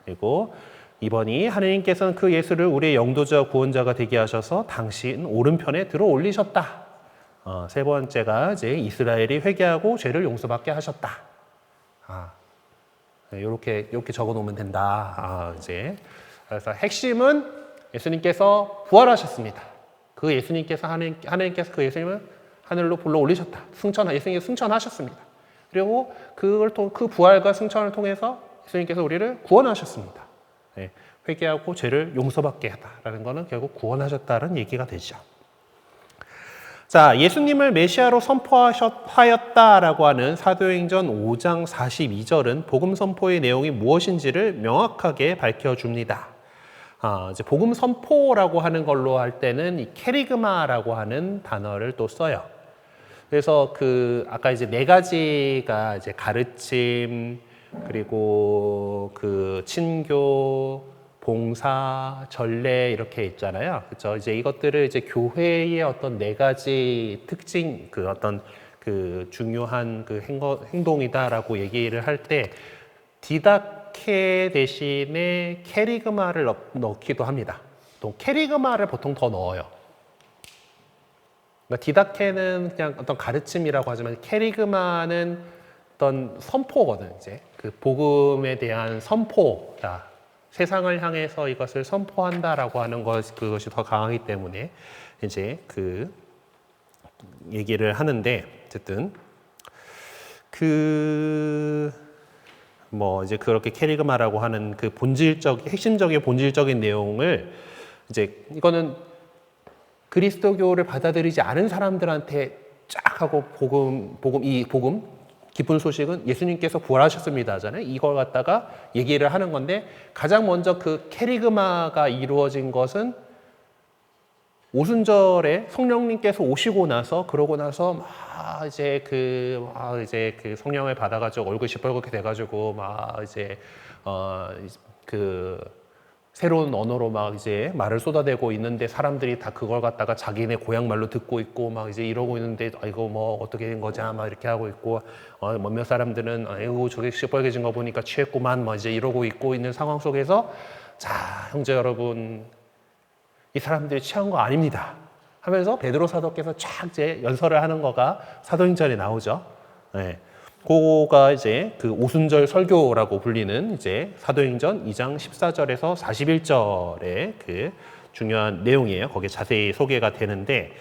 그리고 2번이 하느님께서는 그 예수를 우리의 영도자 구원자가 되게 하셔서 당신 오른편에 들어 올리셨다. 세 번째가 이제 이스라엘이 회개하고 죄를 용서받게 하셨다. 이렇게 적어 놓으면 된다. 그래서 핵심은 예수님께서 부활하셨습니다. 그 예수님께서 하느님께서 그 예수님을 하늘로 불러 올리셨다. 예수님께서 승천하셨습니다. 그리고 그 부활과 승천을 통해서 예수님께서 우리를 구원하셨습니다. 네, 회개하고 죄를 용서받게 하다라는 것은 결국 구원하셨다는 얘기가 되죠. 자, 예수님을 메시아로 선포하였다라고 하는 사도행전 5장 42절은 복음 선포의 내용이 무엇인지를 명확하게 밝혀줍니다. 이제 복음 선포라고 하는 걸로 할 때는 이 캐리그마라고 하는 단어를 또 써요. 그래서 아까 이제 네 가지가 이제 가르침, 그리고 친교, 봉사, 전례 이렇게 있잖아요. 그렇죠? 이제 이것들을 이제 교회의 어떤 네 가지 특징, 중요한 행동이다라고 얘기를 할 때 디다케 대신에 캐리그마를 넣기도 합니다. 또 캐리그마를 보통 더 넣어요. 그러니까 디다케는 그냥 어떤 가르침이라고 하지만 캐리그마는 어떤 선포거든. 이제 복음에 대한 선포다. 세상을 향해서 이것을 선포한다라고 하는 그것이 더 강하기 때문에 이제 얘기를 하는데 어쨌든 이제 그렇게 캐리그마라고 하는 그 핵심적인 본질적인 내용을 이제 이거는 그리스도교를 받아들이지 않은 사람들한테 쫙 하고 복음 기쁜 소식은 예수님께서 부활하셨습니다 하잖아요. 이걸 갖다가 얘기를 하는 건데 가장 먼저 그 캐리그마가 이루어진 것은 오순절에 성령님께서 오시고 나서 그러고 나서 막 이제 그 성령을 받아가지고 얼굴 시뻘겋게 돼가지고 막 이제 그 새로운 언어로 막 이제 말을 쏟아내고 있는데 사람들이 다 그걸 갖다가 자기네 고향 말로 듣고 있고 막 이제 이러고 있는데 이거 뭐 어떻게 된 거지 막 이렇게 하고 있고 몇몇 사람들은 아이고 저게 시뻘개진 거 보니까 취했구만 막 이제 이러고 있고 있는 상황 속에서 자 형제 여러분 이 사람들이 취한 거 아닙니다 하면서 베드로 사도께서 쫙 이제 연설을 하는 거가 사도행전에 나오죠. 네. 그거가 이제 그 오순절 설교라고 불리는 이제 사도행전 2장 14절에서 41절의 그 중요한 내용이에요. 거기에 자세히 소개가 되는데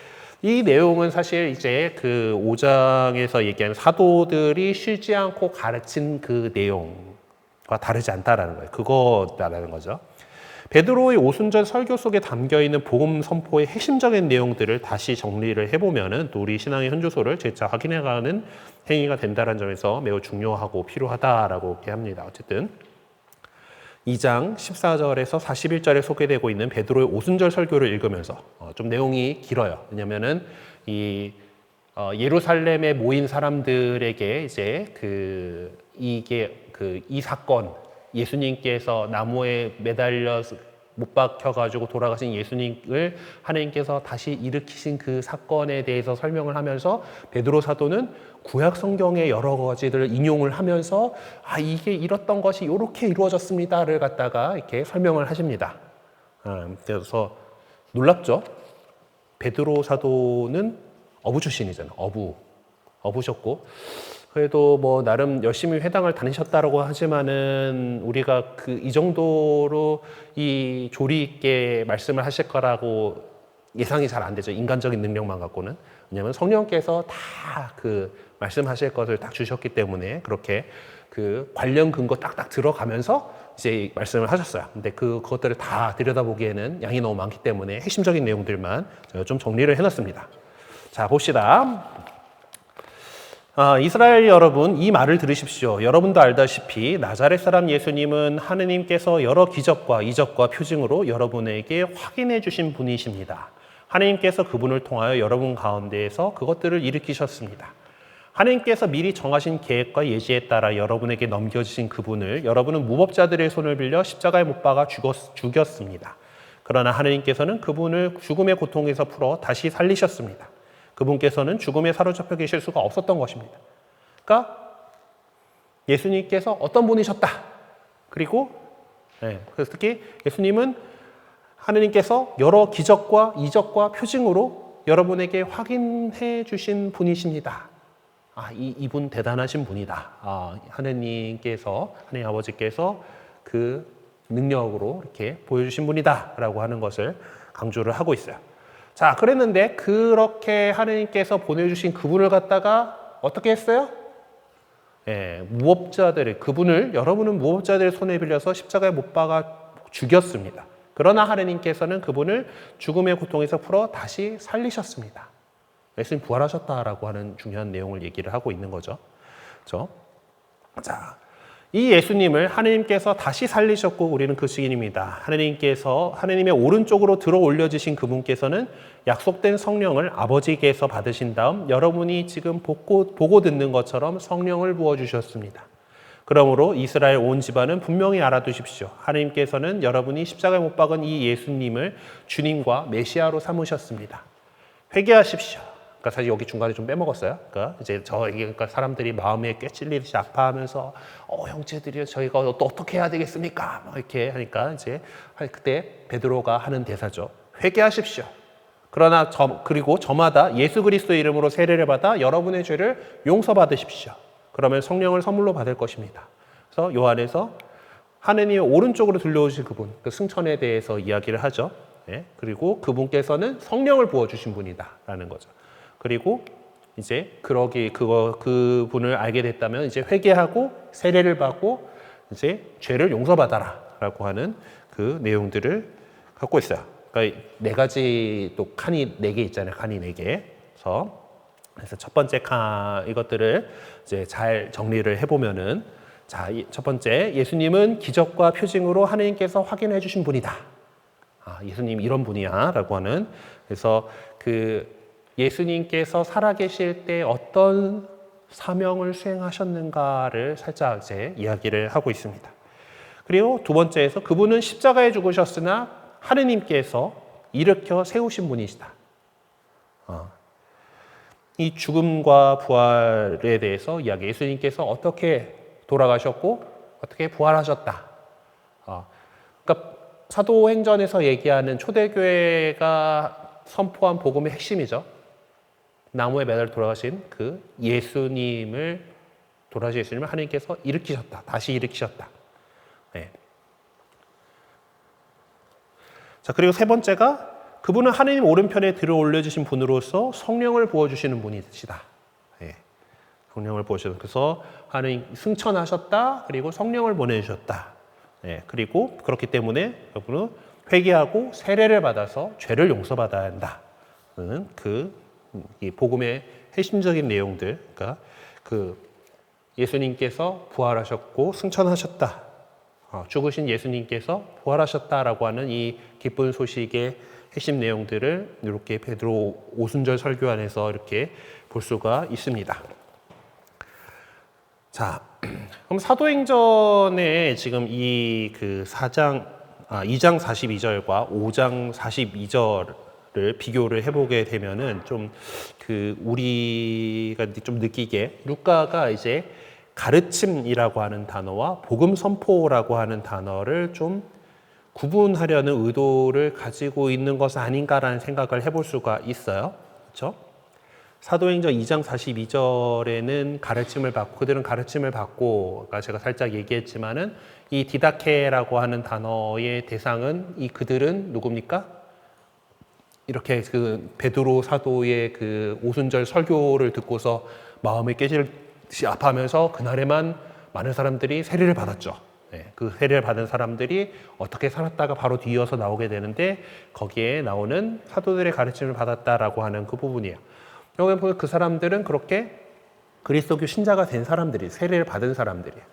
이 내용은 사실 이제 그 5장에서 얘기하는 사도들이 쉬지 않고 가르친 그 내용과 다르지 않다라는 거예요. 그거라는 거죠. 베드로의 오순절 설교 속에 담겨있는 복음 선포의 핵심적인 내용들을 다시 정리를 해보면은 또 우리 신앙의 현주소를 재차 확인해가는 행위가 된다는 점에서 매우 중요하고 필요하다라고 이렇게 합니다. 어쨌든 2장 14절에서 41절에 소개되고 있는 베드로의 오순절 설교를 읽으면서 좀 내용이 길어요. 왜냐면은 예루살렘에 모인 사람들에게 이제 이 사건 예수님께서 나무에 매달려 못 박혀가지고 돌아가신 예수님을 하나님께서 다시 일으키신 그 사건에 대해서 설명을 하면서 베드로 사도는 구약 성경의 여러 가지들을 인용을 하면서 이게 이랬던 것이 이렇게 이루어졌습니다를 갖다가 이렇게 설명을 하십니다. 그래서 놀랍죠? 베드로 사도는 어부 출신이잖아요. 어부셨고 그래도 뭐 나름 열심히 회당을 다니셨다라고 하지만은 우리가 이 정도로 이 조리 있게 말씀을 하실 거라고 예상이 잘 안 되죠. 인간적인 능력만 갖고는. 왜냐하면 성령께서 다 말씀하실 것을 딱 주셨기 때문에 그렇게 관련 근거 딱딱 들어가면서 이제 말씀을 하셨어요. 근데 그것들을 다 들여다보기에는 양이 너무 많기 때문에 핵심적인 내용들만 제가 좀 정리를 해놨습니다. 자, 봅시다. 이스라엘 여러분, 이 말을 들으십시오. 여러분도 알다시피 나자렛 사람 예수님은 하느님께서 여러 기적과 이적과 표징으로 여러분에게 확인해 주신 분이십니다. 하느님께서 그분을 통하여 여러분 가운데에서 그것들을 일으키셨습니다. 하느님께서 미리 정하신 계획과 예지에 따라 여러분에게 넘겨주신 그분을 여러분은 무법자들의 손을 빌려 십자가에 못 박아 죽였습니다. 그러나 하느님께서는 그분을 죽음의 고통에서 풀어 다시 살리셨습니다. 그분께서는 죽음에 사로잡혀 계실 수가 없었던 것입니다. 그러니까 예수님께서 어떤 분이셨다. 그리고 그래서 특히 예수님은 하느님께서 여러 기적과 이적과 표징으로 여러분에게 확인해 주신 분이십니다. 이분 대단하신 분이다. 하느님 아버지께서 그 능력으로 이렇게 보여주신 분이다라고 하는 것을 강조를 하고 있어요. 자, 그랬는데 그렇게 하느님께서 보내주신 그분을 갖다가 어떻게 했어요? 여러분은 무법자들의 손에 빌려서 십자가에 못 박아 죽였습니다. 그러나 하느님께서는 그분을 죽음의 고통에서 풀어 다시 살리셨습니다. 예수님 부활하셨다라고 하는 중요한 내용을 얘기를 하고 있는 거죠. 그렇죠? 자, 이 예수님을 하느님께서 다시 살리셨고 우리는 그 증인입니다. 하느님의 오른쪽으로 들어 올려주신 그분께서는 약속된 성령을 아버지께서 받으신 다음 여러분이 지금 보고 듣는 것처럼 성령을 부어주셨습니다. 그러므로 이스라엘 온 집안은 분명히 알아두십시오. 하느님께서는 여러분이 십자가에 못 박은 이 예수님을 주님과 메시아로 삼으셨습니다. 회개하십시오. 그러니까 사실 여기 중간에 좀 빼먹었어요. 그러니까 사람들이 마음에 꿰찔리듯이 아파하면서 형제들이 저희가 또 어떻게 해야 되겠습니까? 막 이렇게 하니까 이제 그때 베드로가 하는 대사죠. 회개하십시오. 그리고 저마다 예수 그리스도의 이름으로 세례를 받아 여러분의 죄를 용서받으십시오. 그러면 성령을 선물로 받을 것입니다. 그래서 요한에서 하느님의 오른쪽으로 들려오실 그분, 그 승천에 대해서 이야기를 하죠. 그리고 그분께서는 성령을 부어주신 분이다라는 거죠. 그리고 이제 그분을 알게 됐다면 이제 회개하고 세례를 받고 이제 죄를 용서받아라라고 하는 그 내용들을 갖고 있어요. 그러니까 네 가지 또 칸이 네 개 있잖아요. 칸이 네 개. 그래서 첫 번째 칸 이것들을 이제 잘 정리를 해보면은 자, 첫 번째 예수님은 기적과 표징으로 하나님께서 확인해 주신 분이다. 예수님 이런 분이야라고 하는 그래서 그 예수님께서 살아계실 때 어떤 사명을 수행하셨는가를 살짝 이제 이야기를 하고 있습니다. 그리고 두 번째에서 그분은 십자가에 죽으셨으나 하느님께서 일으켜 세우신 분이시다. 이 죽음과 부활에 대해서 이야기. 예수님께서 어떻게 돌아가셨고 어떻게 부활하셨다. 그러니까 사도행전에서 얘기하는 초대교회가 선포한 복음의 핵심이죠. 나무에 매달려 돌아가신 그 예수님을 돌아가신 예수님을 하나님께서 일으키셨다. 다시 일으키셨다. 네. 자, 그리고 세 번째가 그분은 하나님 오른편에 들어 올려주신 분으로서 성령을 부어주시는 분이시다. 네. 성령을 부어주셔서 그래서 하나님 승천하셨다. 그리고 성령을 보내주셨다. 네. 그리고 그렇기 때문에 그분은 회개하고 세례를 받아서 죄를 용서받아야 한다는 이 복음의 핵심적인 내용들, 그러니까 그 예수님께서 부활하셨고 승천하셨다. 죽으신 예수님께서 부활하셨다라고 하는 이 기쁜 소식의 핵심 내용들을 이렇게 베드로 오순절 설교 안에서 이렇게 볼 수가 있습니다. 자, 그럼 사도행전에 지금 이 그 2장 42절과 5장 42절을 비교를 해보게 되면은 좀 우리가 좀 느끼게 루카가 이제 가르침이라고 하는 단어와 복음 선포라고 하는 단어를 좀 구분하려는 의도를 가지고 있는 것은 아닌가라는 생각을 해볼 수가 있어요. 그렇죠? 사도행전 2장 42절에는 가르침을 받고 그들은 가르침을 받고 제가 살짝 얘기했지만은 이 디다케라고 하는 단어의 대상은 이 그들은 누굽니까? 이렇게 그 베드로 사도의 그 오순절 설교를 듣고서 마음이 깨질듯이 아파하면서 그날에만 많은 사람들이 세례를 받았죠. 네, 그 세례를 받은 사람들이 어떻게 살았다가 바로 뒤이어서 나오게 되는데 거기에 나오는 사도들의 가르침을 받았다라고 하는 그 부분이에요. 여기 보면 그 사람들은 그렇게 그리스도교 신자가 된 사람들이 세례를 받은 사람들이에요.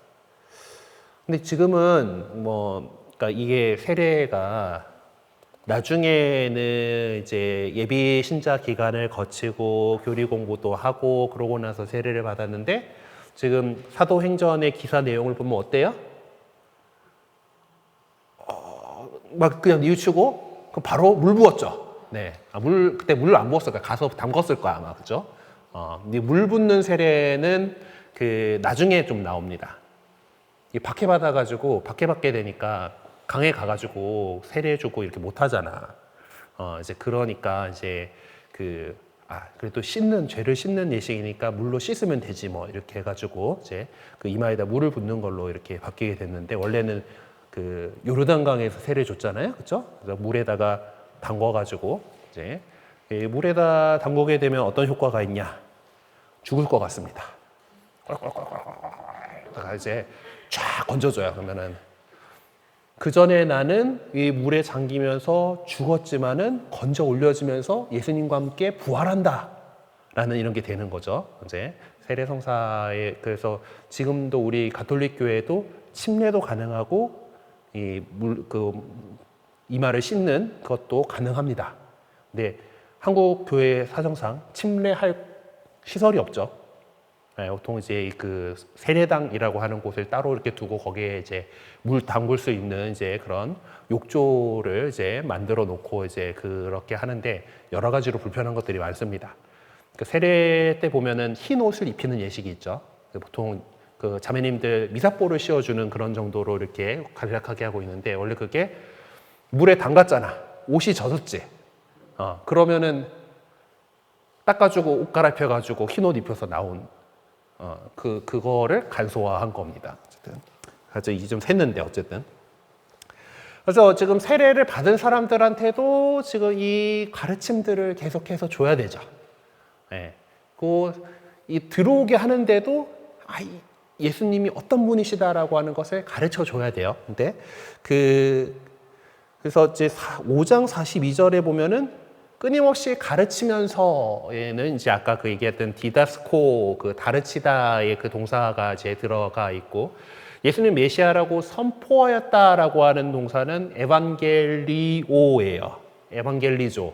근데 지금은 그러니까 이게 세례가 나중에는 이제 예비 신자 기간을 거치고 교리 공부도 하고 그러고 나서 세례를 받았는데 지금 사도행전의 기사 내용을 보면 어때요? 막 그냥 뉘우치고 바로 물 부었죠. 네, 그때 물 안 부었을 거야. 가서 담궜을 거야 아마, 그죠? 근데 물 붓는 세례는 그 나중에 좀 나옵니다. 이 박해 받아가지고 박해 받게 되니까 강에 가가지고 세례해주고 이렇게 못 하잖아. 이제 그러니까 이제 그래도 죄를 씻는 예식이니까 물로 씻으면 되지 뭐 이렇게 해가지고 이제 그 이마에다 물을 붓는 걸로 이렇게 바뀌게 됐는데 원래는 그 요르단강에서 세례 줬잖아요, 그렇죠? 그래서 물에다가 담궈가지고 이제 물에다 담그게 되면 어떤 효과가 있냐? 죽을 것 같습니다. 이제 쫙 건져줘요. 그러면은 그 전에 나는 이 물에 잠기면서 죽었지만은 건져 올려지면서 예수님과 함께 부활한다라는 이런 게 되는 거죠. 이제 세례 성사에 그래서 지금도 우리 가톨릭 교회도 침례도 가능하고 이마를 씻는 것도 가능합니다. 근데 한국 교회 사정상 침례할 시설이 없죠. 네, 보통 이제 그 세례당이라고 하는 곳을 따로 이렇게 두고 거기에 이제 물 담글 수 있는 이제 그런 욕조를 이제 만들어 놓고 이제 그렇게 하는데 여러 가지로 불편한 것들이 많습니다. 그 세례 때 보면은 흰 옷을 입히는 예식이 있죠. 보통 그 자매님들 미사포를 씌워주는 그런 정도로 이렇게 간략하게 하고 있는데 원래 그게 물에 담갔잖아. 옷이 젖었지. 그러면은 닦아주고 옷 갈아입혀가지고 흰 옷 입혀서 나온 그거를 간소화한 겁니다. 어쨌든 그래서 이제 좀 샜는데 어쨌든 그래서 지금 세례를 받은 사람들한테도 지금 이 가르침들을 계속해서 줘야 되죠. 예. 이 들어오게 하는데도 예수님이 어떤 분이시다라고 하는 것을 가르쳐 줘야 돼요. 근데 그래서 이제 5장 42절에 보면은 끊임없이 가르치면서에는 이제 아까 그 얘기했던 디다스코 그 가르치다의 그 동사가 이제 들어가 있고 예수님 메시아라고 선포하였다라고 하는 동사는 에반겔리오예요. 에반겔리조.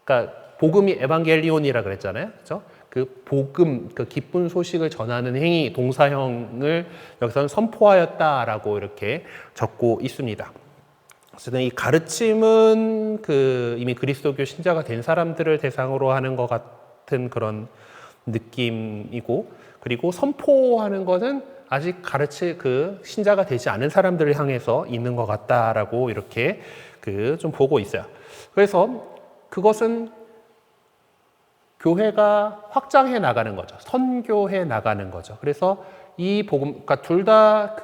그러니까 복음이 에반겔리온이라 그랬잖아요. 그렇죠? 그 복음, 그 기쁜 소식을 전하는 행위, 동사형을 여기서는 선포하였다라고 이렇게 적고 있습니다. 어쨌든 이 가르침은 이미 그리스도교 신자가 된 사람들을 대상으로 하는 것 같은 그런 느낌이고, 그리고 선포하는 것은 아직 신자가 되지 않은 사람들을 향해서 있는 것 같다라고 이렇게 좀 보고 있어요. 그래서 그것은 교회가 확장해 나가는 거죠. 선교해 나가는 거죠. 그래서 이 복음, 그러니까 둘 다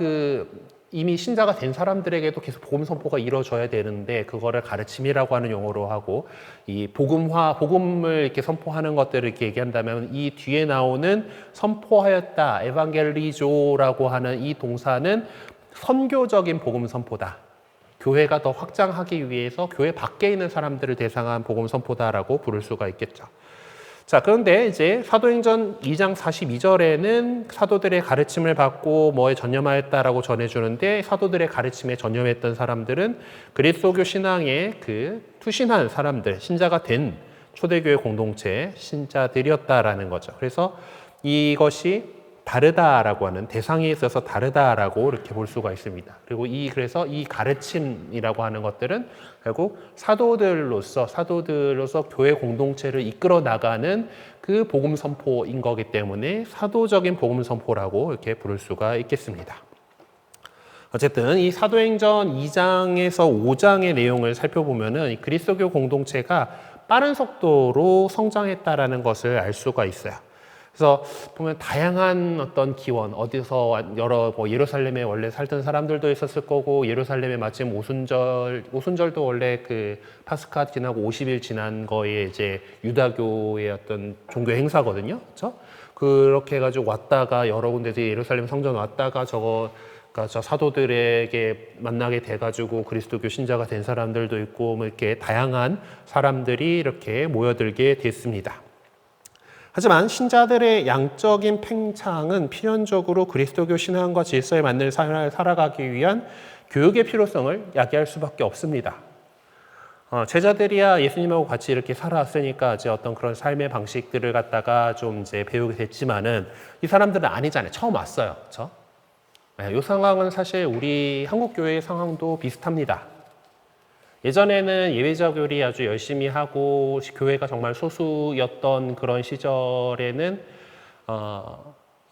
이미 신자가 된 사람들에게도 계속 복음 선포가 이루어져야 되는데 그거를 가르침이라고 하는 용어로 하고 이 복음을 이렇게 선포하는 것들을 이렇게 얘기한다면 이 뒤에 나오는 선포하였다, 에반겔리조라고 하는 이 동사는 선교적인 복음 선포다. 교회가 더 확장하기 위해서 교회 밖에 있는 사람들을 대상한 복음 선포다라고 부를 수가 있겠죠. 자, 그런데 이제 사도행전 2장 42절에는 사도들의 가르침을 받고 뭐에 전념하였다라고 전해주는데 사도들의 가르침에 전념했던 사람들은 그리스도교 신앙에 투신한 사람들, 신자가 된 초대교회 공동체 신자들이었다라는 거죠. 그래서 이것이 다르다라고 하는 대상에 있어서 다르다라고 이렇게 볼 수가 있습니다. 그리고 그래서 이 가르침이라고 하는 것들은 결국 사도들로서 교회 공동체를 이끌어 나가는 그 복음 선포인 거기 때문에 사도적인 복음 선포라고 이렇게 부를 수가 있겠습니다. 어쨌든 이 사도행전 2장에서 5장의 내용을 살펴보면은 그리스도교 공동체가 빠른 속도로 성장했다라는 것을 알 수가 있어요. 그래서 보면 다양한 어떤 기원, 어디서 예루살렘에 원래 살던 사람들도 있었을 거고, 예루살렘에 마침 오순절도 원래 파스카 지나고 50일 지난 거에 이제 유다교의 어떤 종교 행사거든요. 그렇죠? 그렇게 해가지고 왔다가 여러 군데서 예루살렘 성전 왔다가 저 사도들에게 만나게 돼가지고 그리스도교 신자가 된 사람들도 있고, 뭐 이렇게 다양한 사람들이 이렇게 모여들게 됐습니다. 하지만 신자들의 양적인 팽창은 필연적으로 그리스도교 신앙과 질서에 맞는 삶을 살아가기 위한 교육의 필요성을 야기할 수밖에 없습니다. 제자들이야 예수님하고 같이 이렇게 살아왔으니까 이제 어떤 그런 삶의 방식들을 갖다가 좀 이제 배우게 됐지만은 이 사람들은 아니잖아요. 처음 왔어요. 그렇죠? 이 상황은 사실 우리 한국 교회의 상황도 비슷합니다. 예전에는 예배자 교리 아주 열심히 하고 교회가 정말 소수였던 그런 시절에는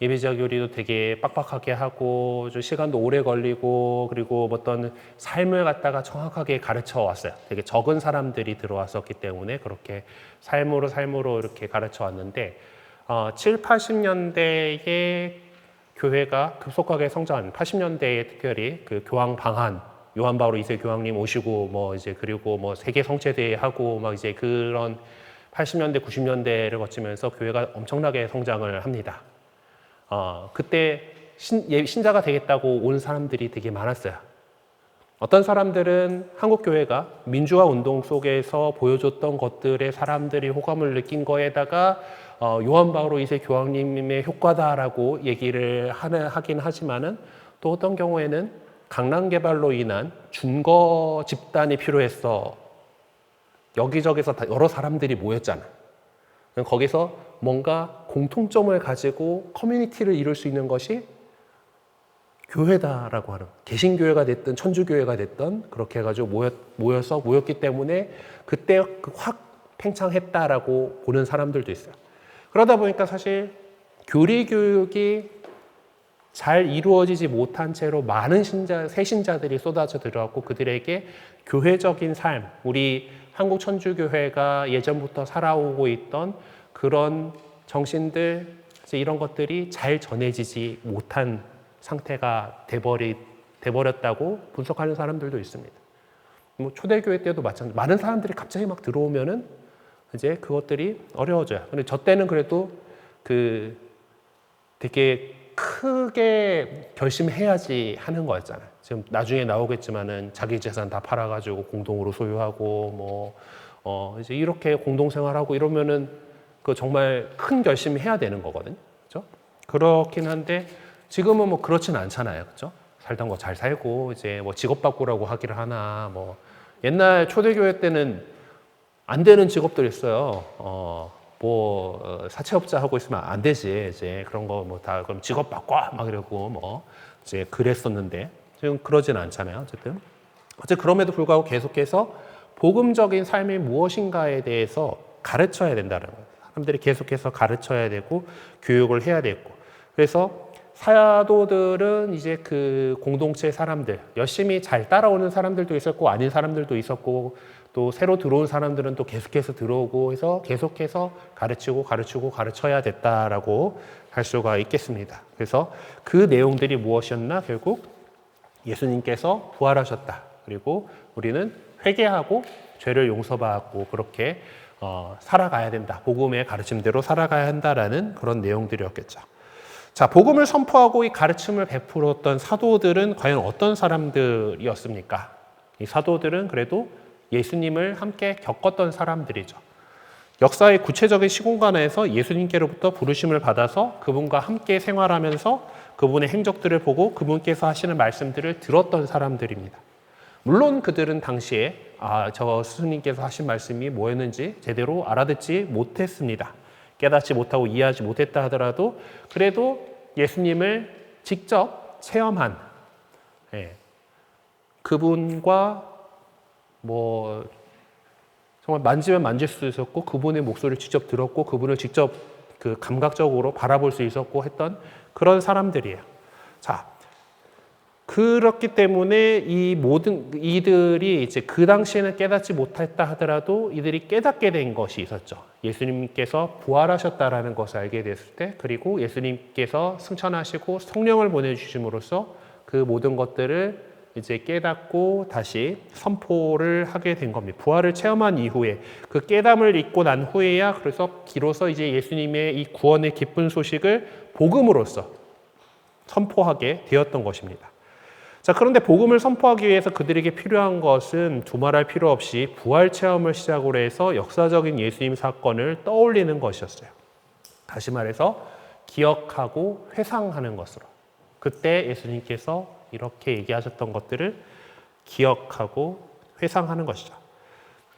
예배자 교리도 되게 빡빡하게 하고 좀 시간도 오래 걸리고 그리고 어떤 삶을 갖다가 정확하게 가르쳐 왔어요. 되게 적은 사람들이 들어왔었기 때문에 그렇게 삶으로 이렇게 가르쳐 왔는데 7, 80년대에 교회가 급속하게 성장한 80년대에 특별히 교황 방한 요한 바오로 2세 교황님 오시고 그리고 세계 성체대회 하고 이제 그런 80년대 90년대를 거치면서 교회가 엄청나게 성장을 합니다. 그때 신자가 되겠다고 온 사람들이 되게 많았어요. 어떤 사람들은 한국 교회가 민주화 운동 속에서 보여줬던 것들에 사람들이 호감을 느낀 거에다가 요한 바오로 2세 교황님의 효과다라고 얘기를 하긴 하지만은 또 어떤 경우에는 강남 개발로 인한 준거 집단이 필요했어. 여기저기서 여러 사람들이 모였잖아. 거기서 뭔가 공통점을 가지고 커뮤니티를 이룰 수 있는 것이 교회다라고 하는, 개신교회가 됐든 천주교회가 됐든 그렇게 해가지고 모였기 때문에 그때 확 팽창했다라고 보는 사람들도 있어요. 그러다 보니까 사실 교리 교육이 잘 이루어지지 못한 채로 많은 새신자들이 쏟아져 들어왔고 그들에게 교회적인 삶, 우리 한국 천주교회가 예전부터 살아오고 있던 그런 정신들, 이런 것들이 잘 전해지지 못한 상태가 돼버렸다고 분석하는 사람들도 있습니다. 초대교회 때도 마찬가지. 많은 사람들이 갑자기 막 들어오면은 이제 그것들이 어려워져요. 근데 저 때는 그래도 그 되게 크게 결심해야지 하는 거였잖아요. 지금 나중에 나오겠지만은 자기 재산 다 팔아가지고 공동으로 소유하고 이제 이렇게 공동생활하고 이러면은 그 정말 큰 결심해야 되는 거거든요. 그렇죠? 그렇긴 한데 지금은 뭐 그렇진 않잖아요. 그렇죠? 살던 거 잘 살고 이제 뭐 직업 바꾸라고 하기를 하나 뭐 옛날 초대교회 때는 안 되는 직업들 있어요. 사채업자 하고 있으면 안 되지. 이제 그런 거 뭐 다 그럼 직업 바꿔 막 이러고 뭐 이제 그랬었는데 지금 그러진 않잖아요. 어쨌든 그럼에도 불구하고 계속해서 복음적인 삶이 무엇인가에 대해서 가르쳐야 된다는 거예요. 사람들이 계속해서 가르쳐야 되고 교육을 해야 되고 그래서 사도들은 이제 그 공동체 사람들 열심히 잘 따라오는 사람들도 있었고 아닌 사람들도 있었고 또 새로 들어온 사람들은 또 계속해서 들어오고 해서 계속해서 가르쳐야 됐다라고 할 수가 있겠습니다. 그래서 그 내용들이 무엇이었나 결국 예수님께서 부활하셨다. 그리고 우리는 회개하고 죄를 용서받고 그렇게 살아가야 된다. 복음의 가르침대로 살아가야 한다라는 그런 내용들이었겠죠. 자, 복음을 선포하고 이 가르침을 베풀었던 사도들은 과연 어떤 사람들이었습니까? 이 사도들은 그래도 예수님을 함께 겪었던 사람들이죠. 역사의 구체적인 시공간에서 예수님께로부터 부르심을 받아서 그분과 함께 생활하면서 그분의 행적들을 보고 그분께서 하시는 말씀들을 들었던 사람들입니다. 물론 그들은 당시에 저 스승님께서 하신 말씀이 뭐였는지 제대로 알아듣지 못했습니다. 깨닫지 못하고 이해하지 못했다 하더라도 그래도 예수님을 직접 체험한 그분과 정말 만지면 만질 수도 있었고 그분의 목소리를 직접 들었고 그분을 직접 그 감각적으로 바라볼 수 있었고 했던 그런 사람들이에요. 자, 그렇기 때문에 이들이 이제 그 당시에는 깨닫지 못했다 하더라도 이들이 깨닫게 된 것이 있었죠. 예수님께서 부활하셨다라는 것을 알게 됐을 때, 그리고 예수님께서 승천하시고 성령을 보내주심으로써 그 모든 것들을 이제 깨닫고 다시 선포를 하게 된 겁니다. 부활을 체험한 이후에 그 깨달음을 잊고 난 후에야 그래서 비로소 이제 예수님의 이 구원의 기쁜 소식을 복음으로써 선포하게 되었던 것입니다. 자, 그런데 복음을 선포하기 위해서 그들에게 필요한 것은 두말할 필요 없이 부활 체험을 시작으로 해서 역사적인 예수님 사건을 떠올리는 것이었어요. 다시 말해서 기억하고 회상하는 것으로. 그때 예수님께서 이렇게 얘기하셨던 것들을 기억하고 회상하는 것이죠.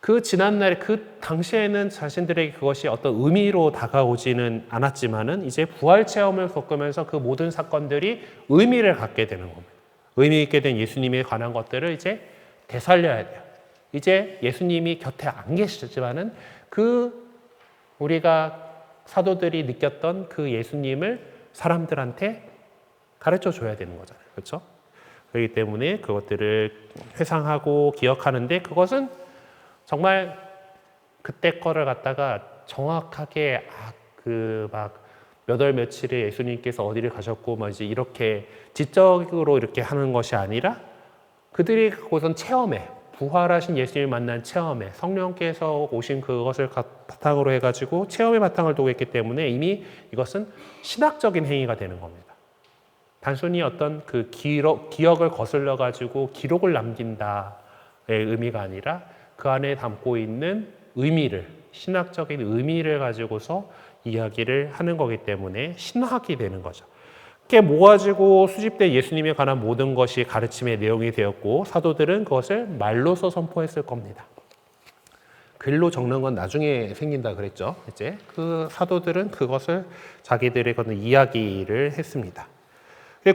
그 지난날에 그 당시에는 자신들에게 그것이 어떤 의미로 다가오지는 않았지만은 이제 부활 체험을 겪으면서 그 모든 사건들이 의미를 갖게 되는 겁니다. 의미 있게 된 예수님에 관한 것들을 이제 되살려야 돼요. 이제 예수님이 곁에 안 계시지만은 우리가 사도들이 느꼈던 그 예수님을 사람들한테 가르쳐 줘야 되는 거잖아요. 그렇죠? 그렇기 때문에 그것들을 회상하고 기억하는데 그것은 정말 그때 거를 갖다가 정확하게 몇 월 며칠에 예수님께서 어디를 가셨고 이제 이렇게 지적으로 이렇게 하는 것이 아니라 그들이 그곳은 체험에 부활하신 예수님을 만난 체험에 성령께서 오신 그것을 바탕으로 해가지고 체험의 바탕을 두고 있기 때문에 이미 이것은 신학적인 행위가 되는 겁니다. 단순히 어떤 그 기억을 거슬러 가지고 기록을 남긴다의 의미가 아니라 그 안에 담고 있는 의미를 신학적인 의미를 가지고서 이야기를 하는 거기 때문에 신학이 되는 거죠. 이렇게 모아지고 수집된 예수님에 관한 모든 것이 가르침의 내용이 되었고 사도들은 그것을 말로서 선포했을 겁니다. 글로 적는 건 나중에 생긴다 그랬죠. 이제 그 사도들은 그것을 자기들의 이야기를 했습니다.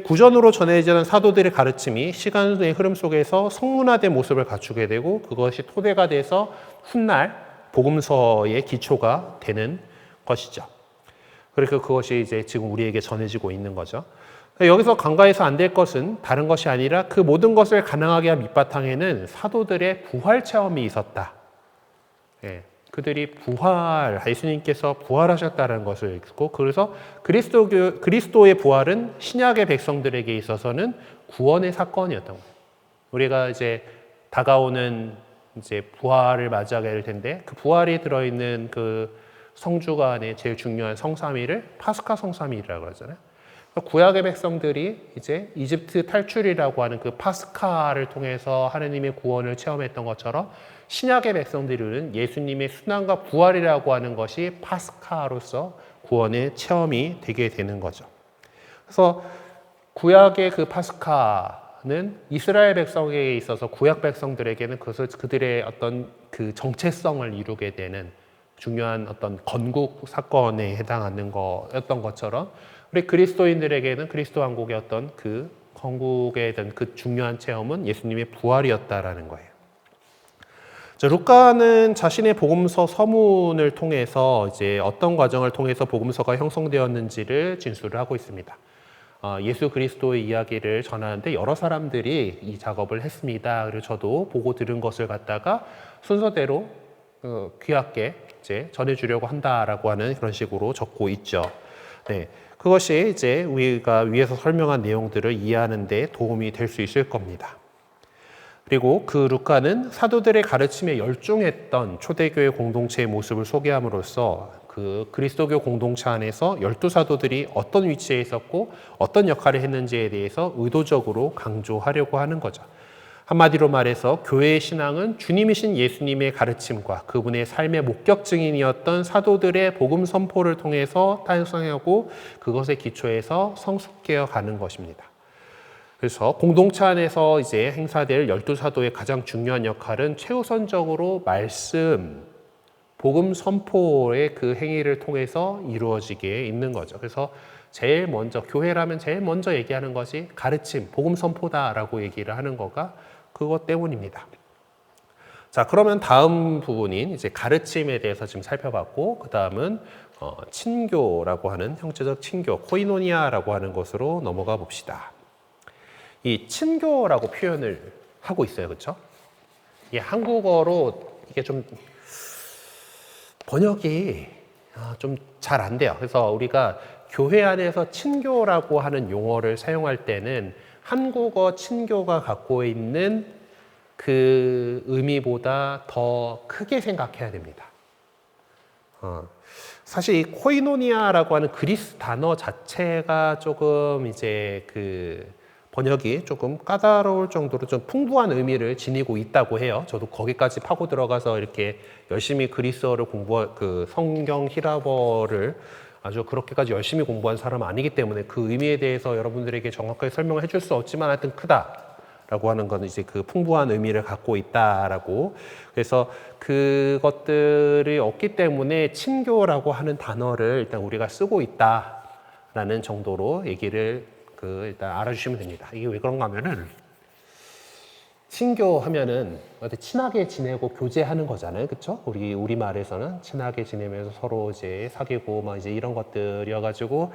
구전으로 전해지는 사도들의 가르침이 시간의 흐름 속에서 성문화된 모습을 갖추게 되고 그것이 토대가 돼서 훗날 복음서의 기초가 되는 것이죠. 그래서 그것이 이제 지금 우리에게 전해지고 있는 거죠. 여기서 간과해서 안 될 것은 다른 것이 아니라 그 모든 것을 가능하게 한 밑바탕에는 사도들의 부활 체험이 있었다. 그들이 예수님께서 부활하셨다는 것을 읽고 그래서 그리스도의 부활은 신약의 백성들에게 있어서는 구원의 사건이었던 거예요. 우리가 이제 다가오는 이제 부활을 맞이하게 될 텐데 그 부활이 들어있는 그 성주가 안에 제일 중요한 성삼위를 파스카 성삼위라고 그러잖아요. 구약의 백성들이 이제 이집트 탈출이라고 하는 그 파스카를 통해서 하느님의 구원을 체험했던 것처럼 신약의 백성들은 예수님의 순환과 부활이라고 하는 것이 파스카로서 구원의 체험이 되게 되는 거죠. 그래서 구약의 그 파스카는 이스라엘 백성에게 있어서 구약 백성들에게는 그것을 그들의 어떤 그 정체성을 이루게 되는 중요한 어떤 건국 사건에 해당하는 거였던 것처럼 우리 그리스도인들에게는 그리스도 왕국의 어떤 그 건국에 대한 그 중요한 체험은 예수님의 부활이었다라는 거예요. 루카는 자신의 복음서 서문을 통해서 이제 어떤 과정을 통해서 복음서가 형성되었는지를 진술을 하고 있습니다. 예수 그리스도의 이야기를 전하는데 여러 사람들이 이 작업을 했습니다. 그리고 저도 보고 들은 것을 갖다가 순서대로 귀하게 이제 전해주려고 한다라고 하는 그런 식으로 적고 있죠. 네, 그것이 이제 우리가 위에서 설명한 내용들을 이해하는 데 도움이 될 수 있을 겁니다. 그리고 그 루카는 사도들의 가르침에 열중했던 초대교회 공동체의 모습을 소개함으로써 그 그리스도교 공동체 안에서 12사도들이 어떤 위치에 있었고 어떤 역할을 했는지에 대해서 의도적으로 강조하려고 하는 거죠. 한마디로 말해서 교회의 신앙은 주님이신 예수님의 가르침과 그분의 삶의 목격 증인이었던 사도들의 복음 선포를 통해서 탄생하고 그것에 기초해서 성숙되어 가는 것입니다. 그래서 공동체 안에서 이제 행사될 12사도의 가장 중요한 역할은 최우선적으로 말씀, 복음 선포의 그 행위를 통해서 이루어지게 있는 거죠. 그래서 제일 먼저 교회라면 제일 먼저 얘기하는 것이 가르침, 복음 선포다라고 얘기를 하는 거가 그것 때문입니다. 자, 그러면 다음 부분인 이제 가르침에 대해서 지금 살펴봤고, 그 다음은 친교라고 하는 형제적 친교, 코이노니아라고 하는 것으로 넘어가 봅시다. 이 친교라고 표현을 하고 있어요, 그렇죠? 이 한국어로 이게 좀 번역이 좀 잘 안 돼요. 그래서 우리가 교회 안에서 친교라고 하는 용어를 사용할 때는 한국어 친교가 갖고 있는 그 의미보다 더 크게 생각해야 됩니다. 사실 이 코이노니아라고 하는 그리스 단어 자체가 조금 이제 그 번역이 조금 까다로울 정도로 좀 풍부한 의미를 지니고 있다고 해요. 저도 거기까지 파고 들어가서 이렇게 열심히 그리스어를 그 성경 히라버를 아주 그렇게까지 열심히 공부한 사람은 아니기 때문에 그 의미에 대해서 여러분들에게 정확하게 설명을 해줄 수 없지만 하여튼 크다라고 하는 것은 이제 그 풍부한 의미를 갖고 있다라고. 그래서 그것들이 없기 때문에 친교라고 하는 단어를 일단 우리가 쓰고 있다라는 정도로 얘기를 일단 알아주시면 됩니다. 이게 왜 그런가 하면은 친교하면은 친하게 지내고 교제하는 거잖아요, 그렇죠? 우리 말에서는 친하게 지내면서 서로 이제 사귀고 막 이제 이런 것들이어가지고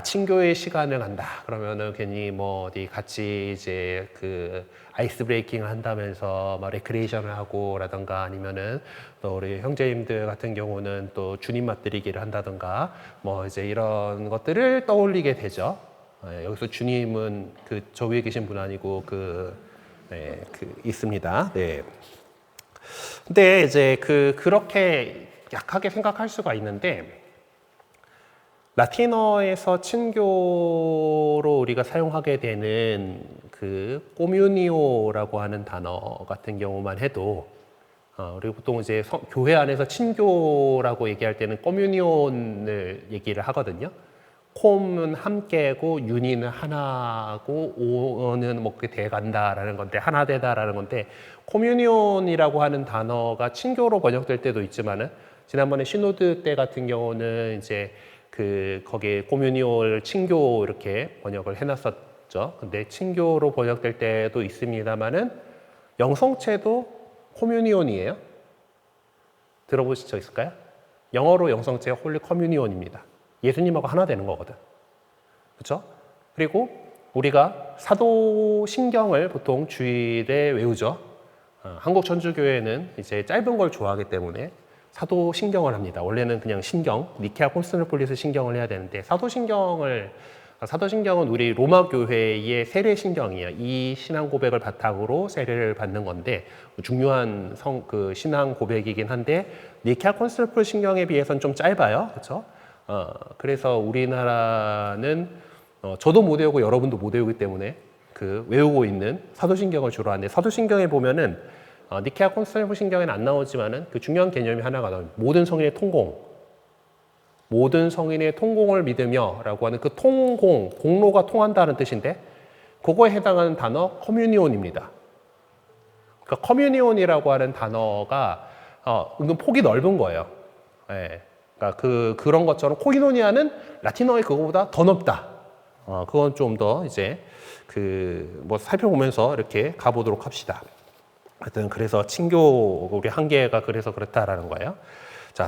친교의 시간을 간다. 그러면은 괜히 뭐 어디 같이 이제 그 아이스 브레이킹을 한다면서 막 레크레이션을 하고라든가 아니면은 또 우리 형제님들 같은 경우는 또 주님 맛들이기를 한다든가 뭐 이제 이런 것들을 떠올리게 되죠. 여기서 주님은 저 위에 계신 분 아니고 있습니다. 네. 근데 이제 그렇게 약하게 생각할 수가 있는데 라틴어에서 친교로 우리가 사용하게 되는 그 꼬뮤니오라고 하는 단어 같은 경우만 해도 그리고 보통 이제 교회 안에서 친교라고 얘기할 때는 꼬뮤니온을 얘기를 하거든요. 콤은 함께고 윤이는 하나고 오는 뭐 그게 돼간다라는 건데 하나 되다라는 건데 코뮤니온이라고 하는 단어가 친교로 번역될 때도 있지만은 지난번에 시노드 때 같은 경우는 이제 거기에 코뮤니온을 친교 이렇게 번역을 해놨었죠. 근데 친교로 번역될 때도 있습니다만은 영성체도 코뮤니온이에요. 들어보신 적 있을까요? 영어로 영성체가 홀리 커뮤니온입니다. 예수님하고 하나 되는 거거든. 그렇죠? 그리고 우리가 사도신경을 보통 주일에 외우죠. 한국 천주교회는 이제 짧은 걸 좋아하기 때문에 사도신경을 합니다. 원래는 그냥 신경, 니케아 콘스탄티노폴리스 신경을 해야 되는데 사도신경을 사도신경은 우리 로마 교회의 세례신경이에요. 이 신앙 고백을 바탕으로 세례를 받는 건데 중요한 신앙 고백이긴 한데 니케아 콘스탄티노플 신경에 비해서는 좀 짧아요, 그렇죠? 그래서 우리나라는 저도 못 외우고 여러분도 못 외우기 때문에 외우고 있는 사도신경을 주로 하는데 사도신경에 보면은 니케아 콘스탄티노플 신경에는 안 나오지만은 그 중요한 개념이 하나가 나옵니다. 모든 성인의 통공. 모든 성인의 통공을 믿으며라고 하는 그 통공, 공로가 통한다는 뜻인데 그거에 해당하는 단어 커뮤니온입니다. 그러니까 커뮤니온이라고 하는 단어가 은근 폭이 넓은 거예요. 예. 그러니까 그런 것처럼 코이노니아는 라틴어의 그거보다 더 넓다. 그건 좀 더 이제 뭐 살펴보면서 이렇게 가보도록 합시다. 하여튼 그래서 친교 우리 한계가 그래서 그렇다라는 거예요. 자,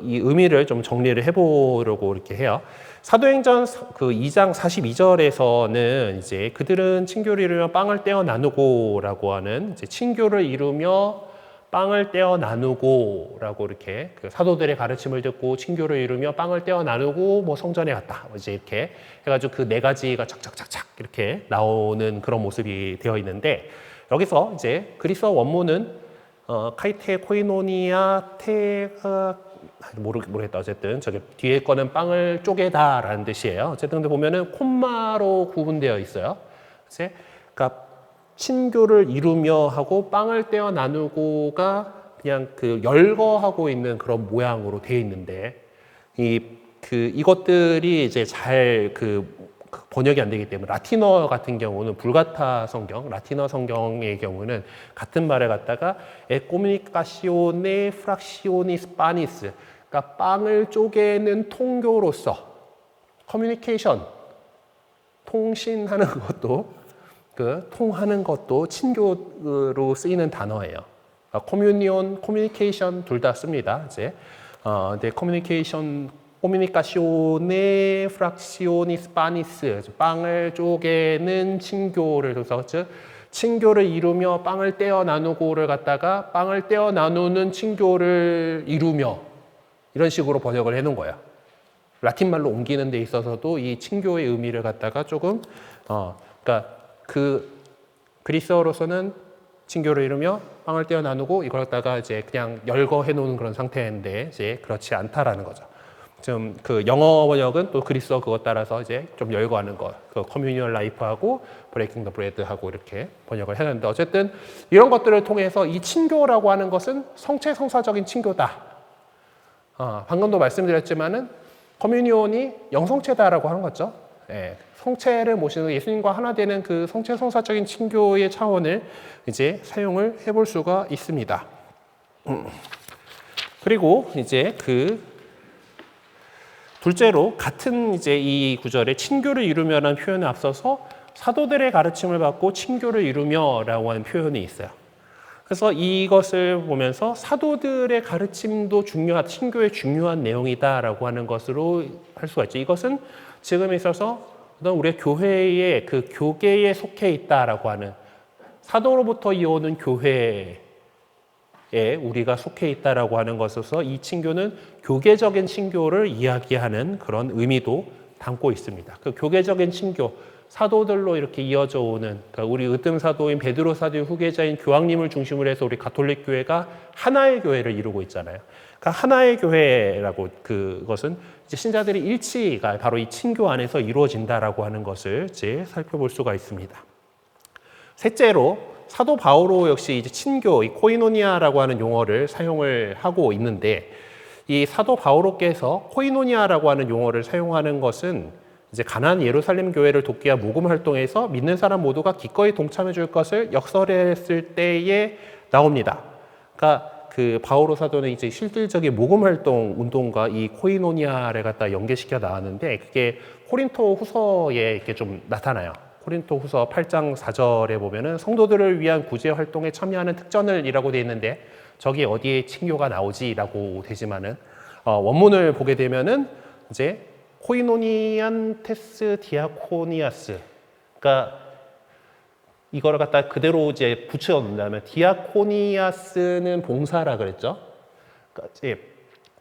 이 의미를 좀 정리를 해보려고 이렇게 해요. 사도행전 2장 42절에서는 이제 그들은 친교를 이루며 빵을 떼어 나누고라고 하는 이제 친교를 이루며 빵을 떼어 나누고라고 이렇게 사도들의 가르침을 듣고 친교를 이루며 빵을 떼어 나누고 뭐 성전에 갔다 이제 이렇게 해가지고 그 네 가지가 착착착착 이렇게 나오는 그런 모습이 되어 있는데 여기서 이제 그리스어 원문은 카이테 코이노니아 모르겠다. 어쨌든 저기 뒤에 거는 빵을 쪼개다라는 뜻이에요. 어쨌든 근데 보면은 콤마로 구분되어 있어요. 그러니까 친교를 이루며 하고 빵을 떼어 나누고가 그냥 열거하고 있는 그런 모양으로 되어 있는데 이것들이 이제 잘 번역이 안 되기 때문에 라틴어 같은 경우는 불가타 성경, 라틴어 성경의 경우는 같은 말을 갖다가 e comunicazione fractioni Spanis, 그러니까 빵을 쪼개는 통교로서 커뮤니케이션, 통신하는 것도 통하는 것도 친교로 쓰이는 단어예요. 커뮤니온, 커뮤니케이션 둘 다 씁니다. 이제 근데 코미니카시오네 프락시오니 스파니스 빵을 쪼개는 친교를 해서 즉 친교를 이루며 빵을 떼어 나누고를 갖다가 빵을 떼어 나누는 친교를 이루며 이런 식으로 번역을 해놓은 거예요. 라틴 말로 옮기는 데 있어서도 이 친교의 의미를 갖다가 조금 그러니까 그리스어로서는 친교를 이루며 빵을 떼어 나누고 이걸 갖다가 이제 그냥 열거해 놓은 그런 상태인데 이제 그렇지 않다라는 거죠. 좀 영어 번역은 또 그리스어 그것 따라서 이제 좀 열거하는 거, 커뮤니언 라이프하고 브레이킹 더 브레드하고 이렇게 번역을 해놨는데 어쨌든 이런 것들을 통해서 이 친교라고 하는 것은 성체 성사적인 친교다. 방금도 말씀드렸지만은 커뮤니온이 영성체다라고 하는 거죠. 예, 성체를 모시는 예수님과 하나 되는 그 성체 성사적인 친교의 차원을 이제 사용을 해볼 수가 있습니다. 그리고 이제 둘째로 같은 이제 이 구절에 친교를 이루며라는 표현에 앞서서 사도들의 가르침을 받고 친교를 이루며라고 하는 표현이 있어요. 그래서 이것을 보면서 사도들의 가르침도 친교의 중요한 내용이다라고 하는 것으로 할 수가 있죠. 이것은 지금 있어서 우리가 교회의 교계에 속해 있다라고 하는 사도로부터 이어오는 교회에 우리가 속해 있다라고 하는 것에서 이 친교는 교계적인 친교를 이야기하는 그런 의미도 담고 있습니다. 그 교계적인 친교, 사도들로 이렇게 이어져 오는 그러니까 우리 으뜸 사도인 베드로 사도의 후계자인 교황님을 중심으로 해서 우리 가톨릭 교회가 하나의 교회를 이루고 있잖아요. 그러니까 하나의 교회라고 그것은 이제 신자들의 일치가 바로 이 친교 안에서 이루어진다라고 하는 것을 이제 살펴볼 수가 있습니다. 셋째로 사도 바오로 역시 이제 친교, 이 코이노니아라고 하는 용어를 사용을 하고 있는데 이 사도 바오로께서 코이노니아라고 하는 용어를 사용하는 것은 이제 가나안 예루살렘 교회를 돕기 위한 모금 활동에서 믿는 사람 모두가 기꺼이 동참해 줄 것을 역설했을 때에 나옵니다. 그러니까 바오로 사도는 이제 실질적인 모금 활동 운동과 이 코이노니아를 갖다 연계시켜 나왔는데 그게 코린토 후서에 이렇게 좀 나타나요. 코린토 후서 8장 4절에 보면은 성도들을 위한 구제 활동에 참여하는 특전을이라고 되어 있는데 저기 어디에 친교가 나오지라고 되지만은 원문을 보게 되면은 이제 코이노니안 테스 디아코니아스 그러니까 이거를 갖다 그대로 이제 붙여 놓는다면 디아코니아스는 봉사라 그랬죠. 그러니까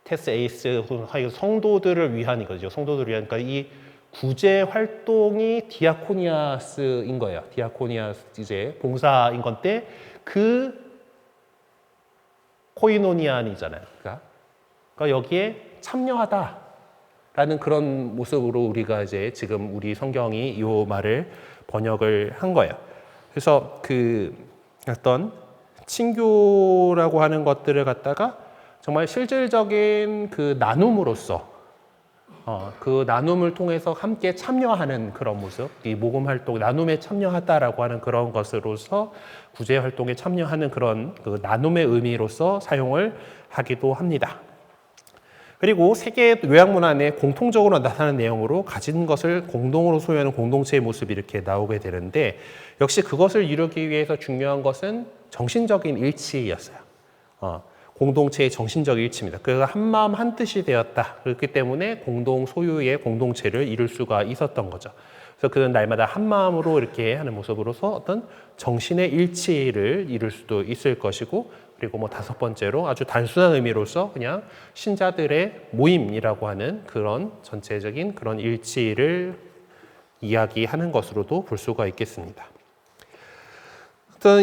테스 에이스 성도들을 위한 이거죠. 성도들을 위한 그러니까 이 구제 활동이 디아코니아스인 거예요. 디아코니아스 이제 봉사인 건데 그 코이노니안이잖아요. 그러니까 여기에 참여하다라는 그런 모습으로 우리가 이제 지금 우리 성경이 이 말을 번역을 한 거예요. 그래서 그 어떤 친교라고 하는 것들을 갖다가 정말 실질적인 그 나눔으로써 그 나눔을 통해서 함께 참여하는 그런 모습, 이 모금 활동, 나눔에 참여하다라고 하는 그런 것으로서 구제 활동에 참여하는 그런 그 나눔의 의미로서 사용을 하기도 합니다. 그리고 세계 요약문 안에 공통적으로 나타나는 내용으로 가진 것을 공동으로 소유하는 공동체의 모습이 이렇게 나오게 되는데 역시 그것을 이루기 위해서 중요한 것은 정신적인 일치였어요. 공동체의 정신적 일치입니다. 그래서 한마음 한뜻이 되었다. 그렇기 때문에 공동 소유의 공동체를 이룰 수가 있었던 거죠. 그래서 그는 날마다 한마음으로 이렇게 하는 모습으로서 어떤 정신의 일치를 이룰 수도 있을 것이고 그리고 뭐 다섯 번째로 아주 단순한 의미로서 그냥 신자들의 모임이라고 하는 그런 전체적인 그런 일치를 이야기하는 것으로도 볼 수가 있겠습니다.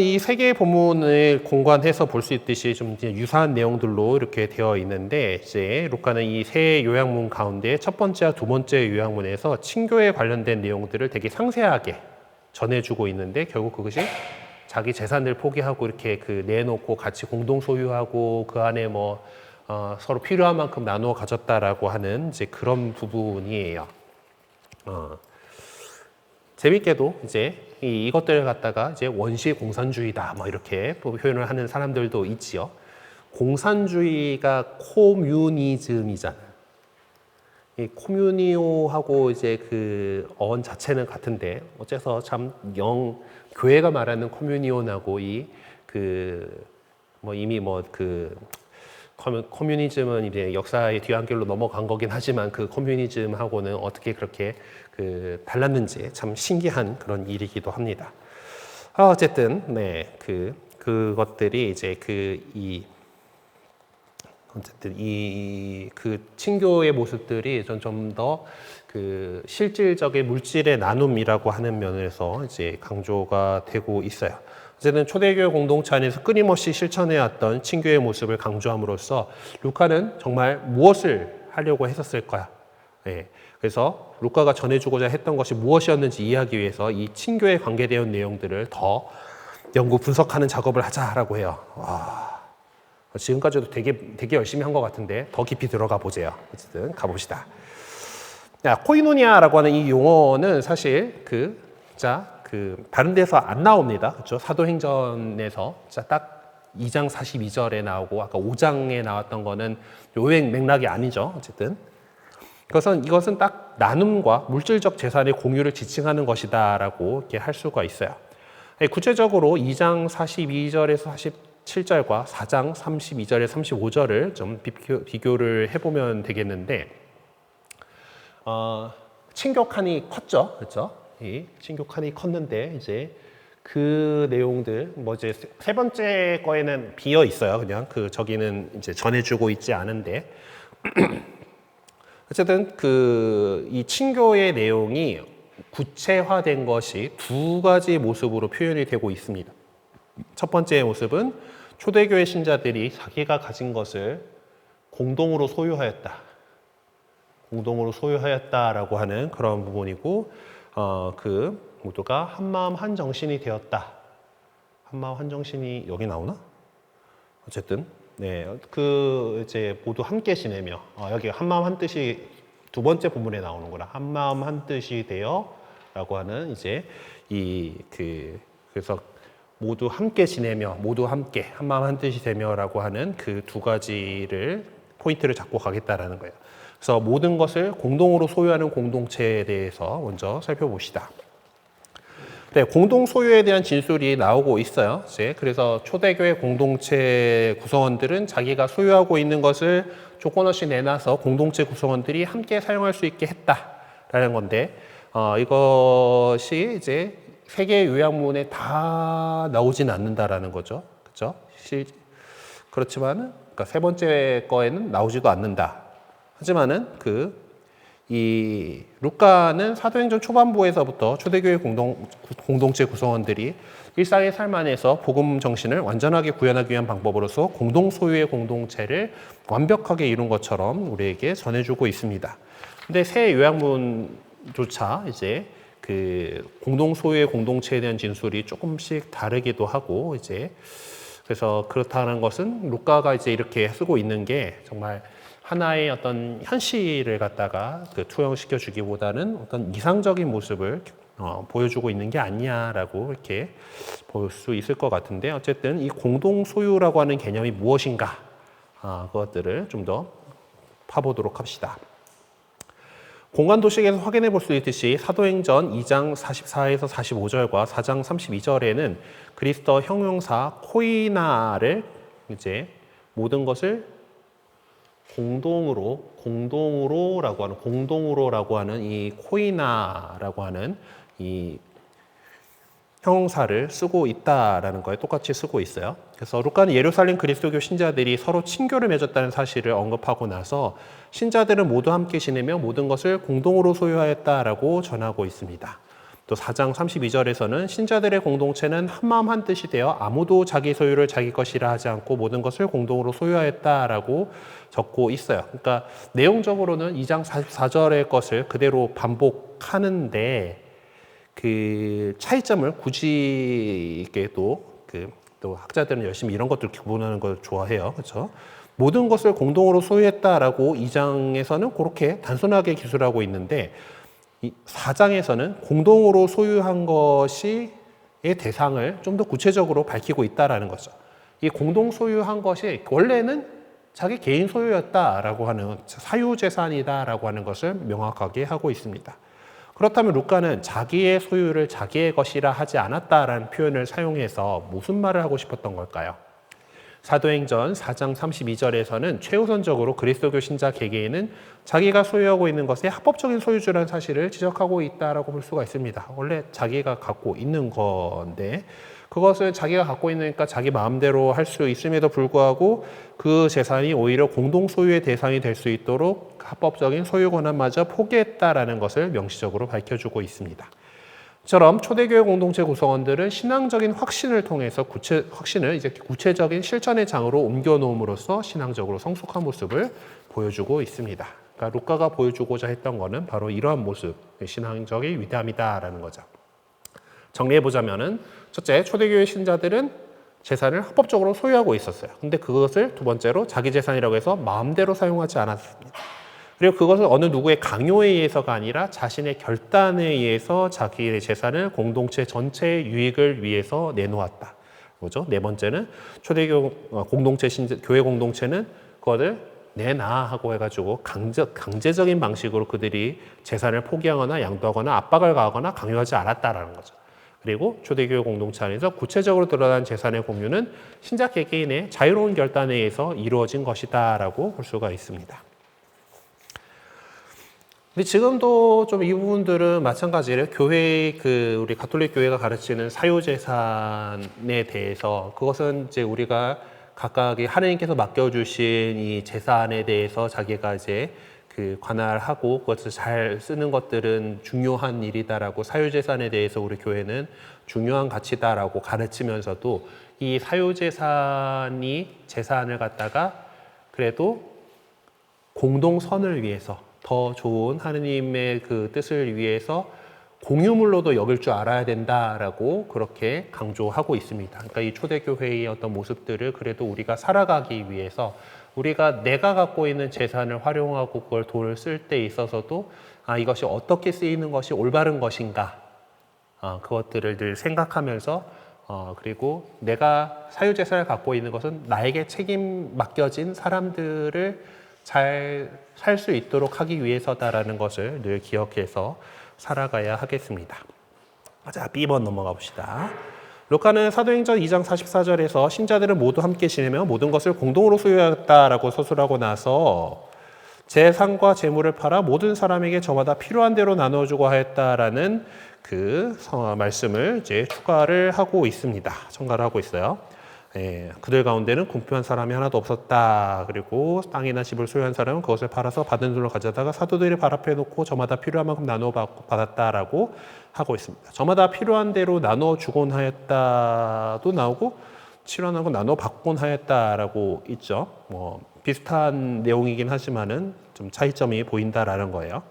이 세 개의 본문을 공관해서 볼 수 있듯이 좀 유사한 내용들로 이렇게 되어 있는데 이제 루카는 이 세 요약문 가운데 첫 번째와 두 번째 요약문에서 친교에 관련된 내용들을 되게 상세하게 전해주고 있는데 결국 그것이 자기 재산을 포기하고 이렇게 그 내놓고 같이 공동 소유하고 그 안에 뭐 서로 필요한 만큼 나누어 가졌다라고 하는 이제 그런 부분이에요. 재밌게도 이제 이것들을 갖다가 이제 원시 공산주의다 뭐 이렇게 표현을 하는 사람들도 있지요. 공산주의가 코뮤니즘이잖아요. 이 코뮤니오하고 이제 그 어원 자체는 같은데 어째서 참 교회가 말하는 코뮤니온하고 이 그 뭐 이미 뭐 그 커뮤니즘은 이제 역사의 뒤안길로 넘어간 거긴 하지만 그 커뮤니즘하고는 어떻게 그렇게 그 달랐는지 참 신기한 그런 일이기도 합니다. 어쨌든 네, 그것들이 이제 어쨌든 그 친교의 모습들이 좀 더 그 실질적인 물질의 나눔이라고 하는 면에서 이제 강조가 되고 있어요. 어쨌든 초대교회 공동체 안에서 끊임없이 실천해왔던 친교의 모습을 강조함으로써 루카는 정말 무엇을 하려고 했었을 거야. 네. 그래서 루카가 전해주고자 했던 것이 무엇이었는지 이해하기 위해서 이 친교에 관계되는 내용들을 더 연구 분석하는 작업을 하자라고 해요. 와, 지금까지도 되게 열심히 한 것 같은데 더 깊이 들어가 보세요. 어쨌든 가봅시다. 코이노니아라고 하는 이 용어는 사실 다른 데서 안 나옵니다. 그렇죠? 사도행전에서 딱 2장 42절에 나오고 아까 5장에 나왔던 거는 요행 맥락이 아니죠. 어쨌든 이것은 딱 나눔과 물질적 재산의 공유를 지칭하는 것이다라고 이렇게 할 수가 있어요. 구체적으로 2장 42절에서 47절과 4장 32절에서 35절을 좀 비교를 해보면 되겠는데, 친교칸이 컸죠, 그렇죠? 이 친교칸이 컸는데 이제 그 내용들 이제 세 번째 거에는 비어 있어요. 그냥 저기는 이제 전해주고 있지 않은데. 어쨌든 이 친교의 내용이 구체화된 것이 두 가지 모습으로 표현이 되고 있습니다. 첫 번째 모습은 초대교회 신자들이 자기가 가진 것을 공동으로 소유하였다라고 하는 그런 부분이고, 모두가 한마음 한정신이 되었다. 한마음 한정신이 여기 나오나? 어쨌든 네, 이제 모두 함께 지내며 여기 한마음 한뜻이 두 번째 본문에 나오는구나. 한마음 한뜻이 되어라고 하는 이제 그래서 모두 함께 지내며 모두 함께 한마음 한뜻이 되며라고 하는 그 두 가지를 포인트를 잡고 가겠다라는 거예요. 그래서 모든 것을 공동으로 소유하는 공동체에 대해서 먼저 살펴봅시다. 네, 공동 소유에 대한 진술이 나오고 있어요. 이제 그래서 초대교회 공동체 구성원들은 자기가 소유하고 있는 것을 조건 없이 내놔서 공동체 구성원들이 함께 사용할 수 있게 했다라는 건데, 이것이 이제 세 개의 요약문에 다 나오진 않는다라는 거죠. 그렇죠? 그렇지만은 그러니까 세 번째 거에는 나오지도 않는다. 하지만은 이 루카는 사도행전 초반부에서부터 초대교회 공동체 구성원들이 일상의 삶 안에서 복음 정신을 완전하게 구현하기 위한 방법으로서 공동 소유의 공동체를 완벽하게 이룬 것처럼 우리에게 전해주고 있습니다. 근데 새 요약문조차 이제 그 공동 소유의 공동체에 대한 진술이 조금씩 다르기도 하고 이제 그래서 그렇다는 것은 루카가 이제 이렇게 쓰고 있는 게 정말 하나의 어떤 현실을 갖다가 그 투영시켜 주기보다는 어떤 이상적인 모습을 보여주고 있는 게 아니냐라고 이렇게 볼 수 있을 것 같은데 어쨌든 이 공동 소유라고 하는 개념이 무엇인가 그것들을 좀 더 파보도록 합시다. 공간 도식에서 확인해 볼 수 있듯이 사도행전 2장 44에서 45절과 4장 32절에는 그리스도 형용사 코이나를 이제 모든 것을 공동으로라고 하는 이 코이나라고 하는 이 형용사를 쓰고 있다라는 거에 똑같이 쓰고 있어요. 그래서 루카는 예루살렘 그리스도교 신자들이 서로 친교를 맺었다는 사실을 언급하고 나서 신자들은 모두 함께 지내며 모든 것을 공동으로 소유하였다라고 전하고 있습니다. 또 4장 32절에서는 신자들의 공동체는 한마음 한뜻이 되어 아무도 자기 소유를 자기 것이라 하지 않고 모든 것을 공동으로 소유하였다라고 적고 있어요. 그러니까 내용적으로는 2장 44절의 것을 그대로 반복하는데 그 차이점을 굳이 이렇게 또 학자들은 열심히 이런 것들 구분하는 걸 좋아해요. 그렇죠? 모든 것을 공동으로 소유했다라고 2장에서는 그렇게 단순하게 기술하고 있는데 이 4장에서는 공동으로 소유한 것이 의 대상을 좀 더 구체적으로 밝히고 있다라는 거죠. 이 공동 소유한 것이 원래는 자기 개인 소유였다라고 하는 사유재산이다라고 하는 것을 명확하게 하고 있습니다. 그렇다면 루카는 자기의 소유를 자기의 것이라 하지 않았다라는 표현을 사용해서 무슨 말을 하고 싶었던 걸까요? 사도행전 4장 32절에서는 최우선적으로 그리스도교 신자 개개인은 자기가 소유하고 있는 것의 합법적인 소유주라는 사실을 지적하고 있다라고 볼 수가 있습니다. 원래 자기가 갖고 있는 건데 그것을 자기가 갖고 있으니까 자기 마음대로 할 수 있음에도 불구하고 그 재산이 오히려 공동 소유의 대상이 될 수 있도록 합법적인 소유 권한마저 포기했다라는 것을 명시적으로 밝혀주고 있습니다. 처럼 초대교회 공동체 구성원들은 신앙적인 확신을 통해서 확신을 이제 구체적인 실천의 장으로 옮겨놓음으로써 신앙적으로 성숙한 모습을 보여주고 있습니다. 그러니까 루카가 보여주고자 했던 것은 바로 이러한 모습, 신앙적인 위대함이다라는 거죠. 정리해보자면은 첫째, 초대교회 신자들은 재산을 합법적으로 소유하고 있었어요. 근데 그것을 두 번째로 자기 재산이라고 해서 마음대로 사용하지 않았습니다. 그리고 그것을 어느 누구의 강요에 의해서가 아니라 자신의 결단에 의해서 자기의 재산을 공동체 전체의 유익을 위해서 내놓았다. 뭐죠? 네 번째는 초대교회 교회 공동체는 그것을 내놔 하고 해가지고 강제적인 방식으로 그들이 재산을 포기하거나 양도하거나 압박을 가하거나 강요하지 않았다라는 거죠. 그리고 초대교회 공동체 안에서 구체적으로 드러난 재산의 공유는 신자 개개인의 자유로운 결단에 의해서 이루어진 것이다라고 볼 수가 있습니다. 근데 지금도 좀 이 부분들은 마찬가지로 교회 우리 가톨릭 교회가 가르치는 사유재산에 대해서 그것은 이제 우리가 각각의 하느님께서 맡겨주신 이 재산에 대해서 자기가 이제 관할하고 그것을 잘 쓰는 것들은 중요한 일이다라고 사유재산에 대해서 우리 교회는 중요한 가치다라고 가르치면서도 이 사유재산이 재산을 갖다가 그래도 공동선을 위해서 더 좋은 하느님의 그 뜻을 위해서 공유물로도 여길 줄 알아야 된다라고 그렇게 강조하고 있습니다. 그러니까 이 초대교회의 어떤 모습들을 그래도 우리가 살아가기 위해서 우리가 내가 갖고 있는 재산을 활용하고 그걸 돈을 쓸 때 있어서도 이것이 어떻게 쓰이는 것이 올바른 것인가 그것들을 늘 생각하면서 그리고 내가 사유재산을 갖고 있는 것은 나에게 책임 맡겨진 사람들을 잘 살 수 있도록 하기 위해서다라는 것을 늘 기억해서 살아가야 하겠습니다. 자, B번 넘어가 봅시다. 루카는 사도행전 2장 44절에서 신자들은 모두 함께 지내며 모든 것을 공동으로 소유하였다라고 서술하고 나서 재산과 재물을 팔아 모든 사람에게 저마다 필요한 대로 나눠주고 하였다라는 그 말씀을 이제 추가를 하고 있습니다. 첨가를 하고 있어요. 그들 가운데는 궁핍한 사람이 하나도 없었다. 그리고 땅이나 집을 소유한 사람은 그것을 팔아서 받은 돈을 가져다가 사도들이 발 앞에 놓고 저마다 필요한 만큼 나누어 받았다라고 하고 있습니다. 저마다 필요한 대로 나누어 주곤 하였다도 나오고 실현하고 나누어 받곤 하였다라고 있죠. 뭐 비슷한 내용이긴 하지만은 좀 차이점이 보인다라는 거예요.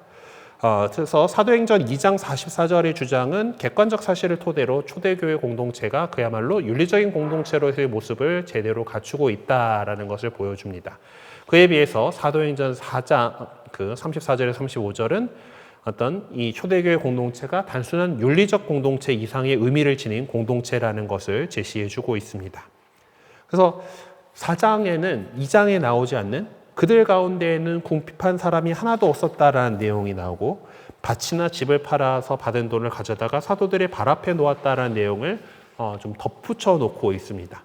그래서 사도행전 2장 44절의 주장은 객관적 사실을 토대로 초대교회 공동체가 그야말로 윤리적인 공동체로서의 모습을 제대로 갖추고 있다라는 것을 보여줍니다. 그에 비해서 사도행전 4장 34절에 35절은 어떤 이 초대교회 공동체가 단순한 윤리적 공동체 이상의 의미를 지닌 공동체라는 것을 제시해주고 있습니다. 그래서 4장에는 2장에 나오지 않는 그들 가운데에는 궁핍한 사람이 하나도 없었다라는 내용이 나오고 밭이나 집을 팔아서 받은 돈을 가져다가 사도들의 발 앞에 놓았다라는 내용을 좀 덧붙여 놓고 있습니다.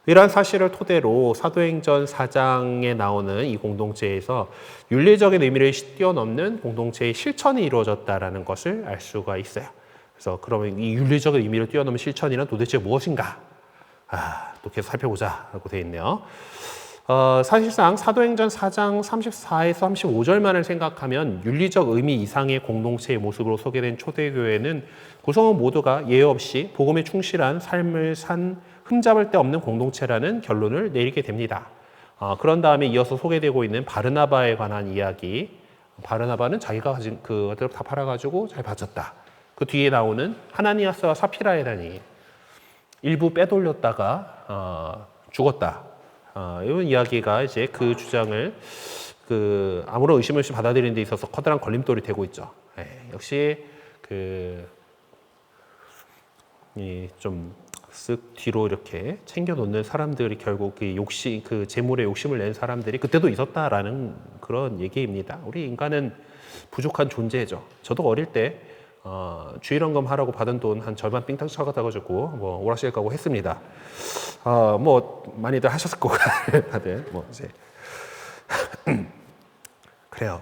이러한 사실을 토대로 사도행전 4장에 나오는 이 공동체에서 윤리적인 의미를 뛰어넘는 공동체의 실천이 이루어졌다라는 것을 알 수가 있어요. 그래서 그러면 이 윤리적인 의미를 뛰어넘는 실천이란 도대체 무엇인가? 또 계속 살펴보자라고 되어 있네요. 사실상 사도행전 4장 34에서 35절만을 생각하면 윤리적 의미 이상의 공동체의 모습으로 소개된 초대교회는 구성원 모두가 예외 없이 복음에 충실한 삶을 산 흠잡을 데 없는 공동체라는 결론을 내리게 됩니다. 그런 다음에 이어서 소개되고 있는 바르나바에 관한 이야기. 바르나바는 자기가 가진 그것들을 다 팔아가지고 잘 바쳤다. 그 뒤에 나오는 하나니아스와 사피라에 대한 일부 빼돌렸다가 죽었다. 이런 이야기가 이제 그 주장을 아무런 의심 없이 받아들이는 데 있어서 커다란 걸림돌이 되고 있죠. 역시 좀 쓱 뒤로 이렇게 챙겨 놓는 사람들이 결국 그 재물에 욕심을 낸 사람들이 그때도 있었다라는 그런 얘기입니다. 우리 인간은 부족한 존재죠. 저도 어릴 때 주일원금 하라고 받은 돈 한 절반 삥땅 쳐가지고 뭐 오락실 가고 했습니다. 뭐 많이들 하셨을 거고 다들 뭐 이제 그래요.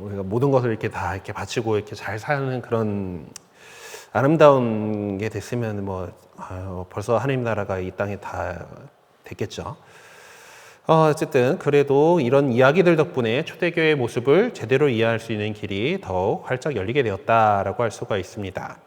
우리가 모든 것을 이렇게 다 이렇게 바치고 이렇게 잘 사는 그런 아름다운 게 됐으면 뭐 벌써 하나님 나라가 이 땅에 다 됐겠죠. 어쨌든 그래도 이런 이야기들 덕분에 초대교회의 모습을 제대로 이해할 수 있는 길이 더욱 활짝 열리게 되었다라고 할 수가 있습니다.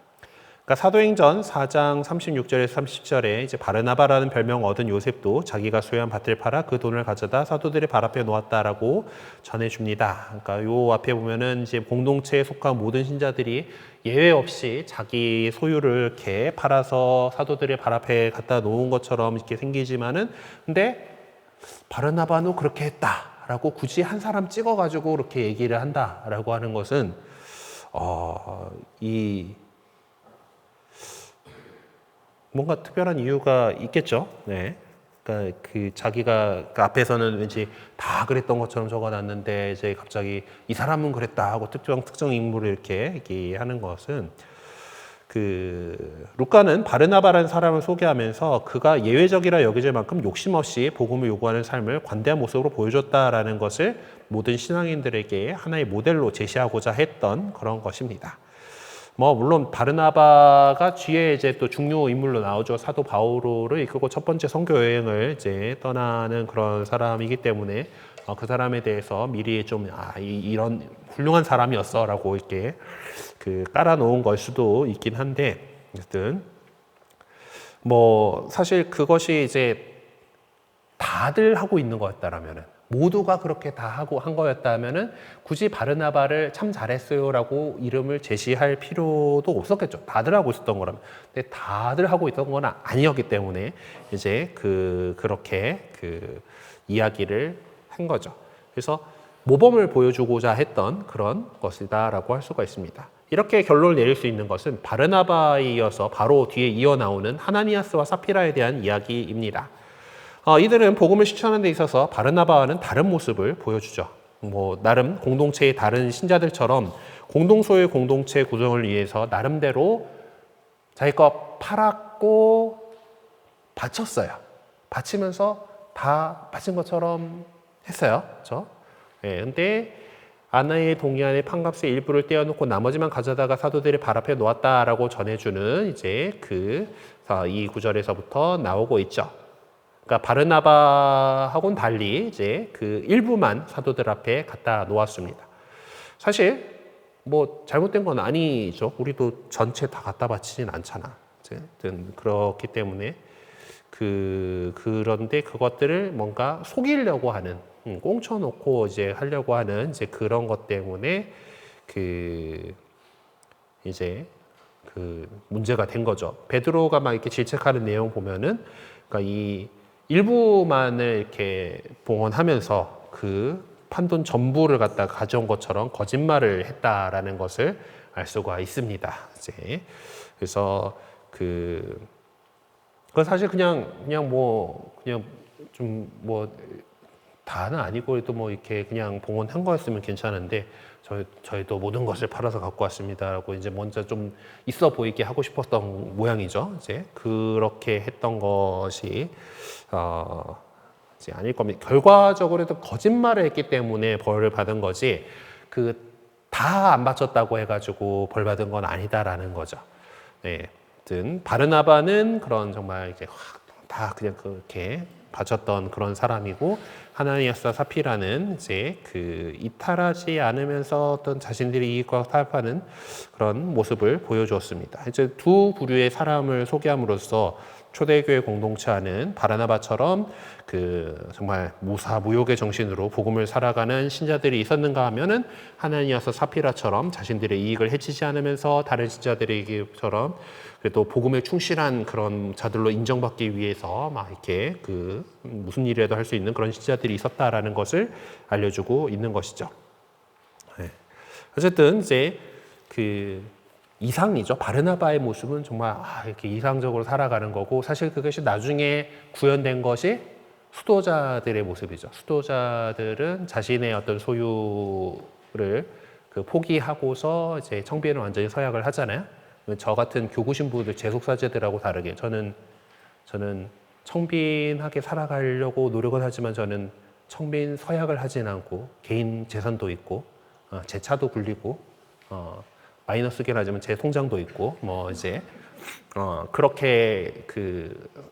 그러니까 사도행전 4장 36절에서 30절에 이제 바르나바라는 별명 얻은 요셉도 자기가 소유한 밭을 팔아 그 돈을 가져다 사도들의 발 앞에 놓았다라고 전해줍니다. 그러니까 요 앞에 보면은 이제 공동체에 속한 모든 신자들이 예외 없이 자기 소유를 이렇게 팔아서 사도들의 발 앞에 갖다 놓은 것처럼 이렇게 생기지만은 근데 바르나바도 그렇게 했다라고 굳이 한 사람 찍어가지고 그렇게 얘기를 한다라고 하는 것은 뭔가 특별한 이유가 있겠죠. 네. 그러니까 자기가 앞에서는 왠지 다 그랬던 것처럼 적어놨는데 이제 갑자기 이 사람은 그랬다 하고 특정 인물을 이렇게 얘기하는 것은 루카는 바르나바라는 사람을 소개하면서 그가 예외적이라 여겨질 만큼 욕심 없이 복음을 요구하는 삶을 관대한 모습으로 보여줬다라는 것을 모든 신앙인들에게 하나의 모델로 제시하고자 했던 그런 것입니다. 뭐 물론 바르나바가 뒤에 이제 또 중요 인물로 나오죠. 사도 바오로를 이끌고 첫 번째 선교 여행을 이제 떠나는 그런 사람이기 때문에 그 사람에 대해서 미리 좀 이런 훌륭한 사람이었어라고 이렇게 깔아놓은 걸 수도 있긴 한데 어쨌든 뭐 사실 그것이 이제 다들 하고 있는 거였다라면은 모두가 그렇게 다 하고 한 거였다면은 굳이 바르나바를 참 잘했어요라고 이름을 제시할 필요도 없었겠죠. 다들 하고 있었던 거라면. 근데 다들 하고 있던 건 아니었기 때문에 이제 그렇게 이야기를 한 거죠. 그래서 모범을 보여주고자 했던 그런 것이다라고 할 수가 있습니다. 이렇게 결론을 내릴 수 있는 것은 바르나바에 이어서 바로 뒤에 이어 나오는 하나니아스와 사피라에 대한 이야기입니다. 이들은 복음을 실천하는 데 있어서 바르나바와는 다른 모습을 보여주죠. 뭐 나름 공동체의 다른 신자들처럼 공동소유의 공동체 구성을 위해서 나름대로 자기 거 팔았고 바쳤어요. 바치면서 다 바친 것처럼 했어요. 그렇죠? 근데 아내의 동의안에 판값의 일부를 떼어놓고 나머지만 가져다가 사도들의 발 앞에 놓았다라고 전해주는 이제 이 구절에서부터 나오고 있죠. 그러니까 바르나바하고는 달리 이제 그 일부만 사도들 앞에 갖다 놓았습니다. 사실 뭐 잘못된 건 아니죠. 우리도 전체 다 갖다 바치진 않잖아. 어쨌든 그렇기 때문에 그런데 그것들을 뭔가 속이려고 하는, 꽁쳐놓고 이제 하려고 하는 이제 그런 것 때문에 이제 문제가 된 거죠. 베드로가 막 이렇게 질책하는 내용 보면은, 그러니까 이 일부만을 이렇게 봉헌하면서 그 판돈 전부를 갖다 가져온 것처럼 거짓말을 했다라는 것을 알 수가 있습니다. 이제 그래서 그 사실 그냥 좀 뭐 다는 아니고 그래도 뭐 이렇게 그냥 봉헌한 거였으면 괜찮은데 저희도 모든 것을 팔아서 갖고 왔습니다라고 이제 먼저 좀 있어 보이게 하고 싶었던 모양이죠. 이제 그렇게 했던 것이 이제 아닐 겁니다. 결과적으로도 거짓말을 했기 때문에 벌을 받은 거지 다 안 바쳤다고 해가지고 벌 받은 건 아니다라는 거죠. 네. 바르나바는 그런 정말 이제 다 그냥 그렇게 바쳤던 그런 사람이고, 하나니아스와 사피라는 이제 이탈하지 않으면서 어떤 자신들의 이익과 타협하는 그런 모습을 보여주었습니다. 이제 두 부류의 사람을 소개함으로써 초대교회 공동체 안은 바르나바처럼 정말 무사무욕의 정신으로 복음을 살아가는 신자들이 있었는가 하면은 하나니아스 사피라처럼 자신들의 이익을 해치지 않으면서 다른 신자들에게처럼 그래도 복음에 충실한 그런 자들로 인정받기 위해서 막 이렇게 무슨 일이라도 할 수 있는 그런 신자들이 있었다라는 것을 알려주고 있는 것이죠. 네. 어쨌든 이제 이상이죠. 바르나바의 모습은 정말 이렇게 이상적으로 살아가는 거고, 사실 그것이 나중에 구현된 것이 수도자들의 모습이죠. 수도자들은 자신의 어떤 소유를 포기하고서 이제 청비에는 완전히 서약을 하잖아요. 저 같은 교구 신부들, 재속사제들하고 다르게 저는 청빈하게 살아가려고 노력을 하지만 저는 청빈 서약을 하진 않고 개인 재산도 있고 제 차도 굴리고 마이너스긴 하지만 제 통장도 있고 뭐 이제 그렇게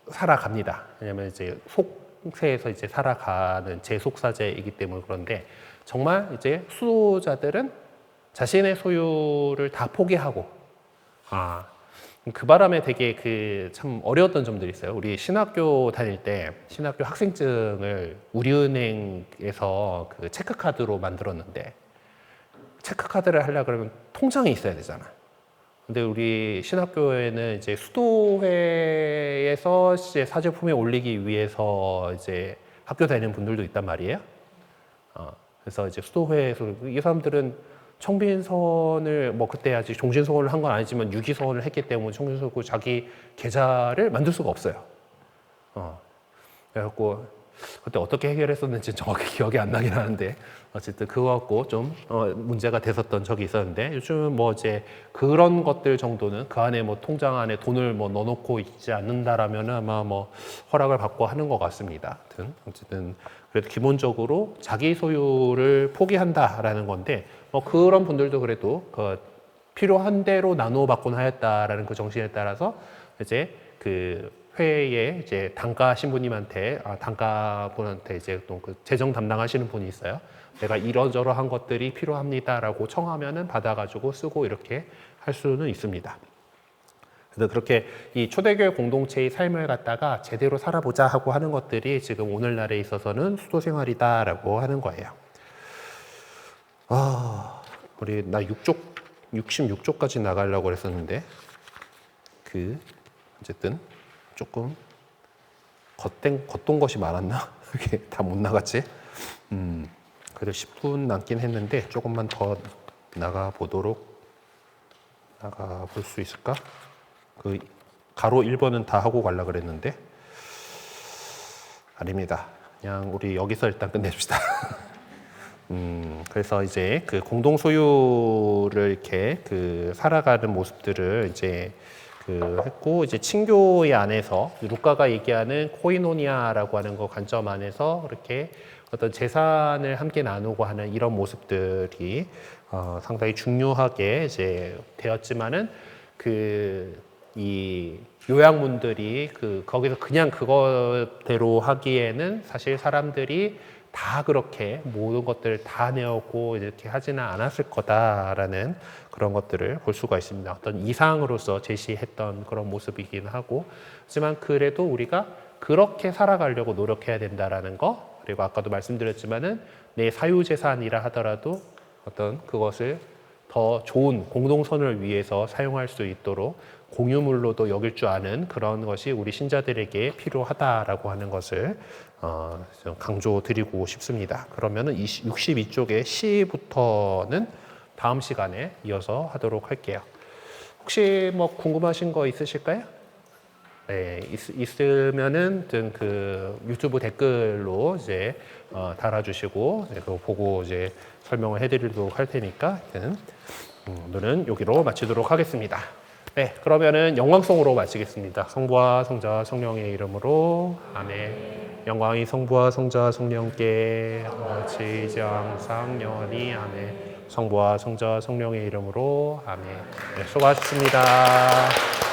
살아갑니다. 왜냐하면 이제 속세에서 이제 살아가는 재속사제이기 때문에. 그런데 정말 이제 수도자들은 자신의 소유를 다 포기하고 그 바람에 되게 참 어려웠던 점들이 있어요. 우리 신학교 다닐 때 신학교 학생증을 우리은행에서 체크카드로 만들었는데, 체크카드를 하려고 그러면 통장이 있어야 되잖아. 근데 우리 신학교에는 이제 수도회에서 이제 사제품에 올리기 위해서 이제 학교 다니는 분들도 있단 말이에요. 그래서 이제 수도회에서 이 사람들은 청빈서원을 뭐 그때 아직 종신서원을 한 건 아니지만 유기서원을 했기 때문에 청빈서원 자기 계좌를 만들 수가 없어요. 그래갖고 그때 어떻게 해결했었는지 정확히 기억이 안 나긴 하는데 어쨌든 그거 갖고 좀 문제가 됐었던 적이 있었는데, 요즘은 뭐 이제 그런 것들 정도는 그 안에 뭐 통장 안에 돈을 뭐 넣어놓고 있지 않는다라면 아마 뭐 허락을 받고 하는 것 같습니다. 어쨌든 그래도 기본적으로 자기 소유를 포기한다라는 건데, 뭐 그런 분들도 그래도 필요한 대로 나누어 받곤 하였다라는 그 정신에 따라서 이제 회에 이제 단가 신부님한테 단가분한테 이제 또 재정 담당하시는 분이 있어요. 내가 이러저러한 것들이 필요합니다라고 청하면은 받아가지고 쓰고 이렇게 할 수는 있습니다. 그래서 그렇게 이 초대교회 공동체의 삶을 갖다가 제대로 살아보자 하고 하는 것들이 지금 오늘날에 있어서는 수도 생활이다라고 하는 거예요. 우리 나 66쪽까지 나가려고 했었는데 어쨌든 조금 겉돈 것이 많았나? 이게 다 못 나갔지? 그래도 10분 남긴 했는데 조금만 더 나가 볼 수 있을까? 가로 1번은 다 하고 가려고 그랬는데 아닙니다. 그냥 우리 여기서 일단 끝내줍시다. 그래서 이제 공동 소유를 이렇게 살아가는 모습들을 이제 했고, 이제 친교의 안에서 루카가 얘기하는 코이노니아라고 하는 거 관점 안에서 이렇게 어떤 재산을 함께 나누고 하는 이런 모습들이 상당히 중요하게 이제 되었지만은 이 요약문들이 거기서 그냥 그거대로 하기에는 사실 사람들이 다 그렇게 모든 것들을 다 내었고 이렇게 하지는 않았을 거다라는 그런 것들을 볼 수가 있습니다. 어떤 이상으로서 제시했던 그런 모습이긴 하고, 하지만 그래도 우리가 그렇게 살아가려고 노력해야 된다라는 거, 그리고 아까도 말씀드렸지만은 내 사유재산이라 하더라도 어떤 그것을 더 좋은 공동선을 위해서 사용할 수 있도록 공유물로도 여길 줄 아는 그런 것이 우리 신자들에게 필요하다라고 하는 것을 좀 강조드리고 싶습니다. 그러면은 62쪽의 C부터는 다음 시간에 이어서 하도록 할게요. 혹시 뭐 궁금하신 거 있으실까요? 네, 있으면은 그 유튜브 댓글로 이제 달아주시고 이제 그거 보고 이제 설명을 해드리도록 할 테니까 오늘은 여기로 마치도록 하겠습니다. 네, 그러면은 영광송으로 마치겠습니다. 성부와 성자 성령의 이름으로 아멘. 영광이 성부와 성자 성령께 같이 이제 항상 영원히 아멘. 성부와 성자 성령의 이름으로 아멘. 네, 수고하셨습니다.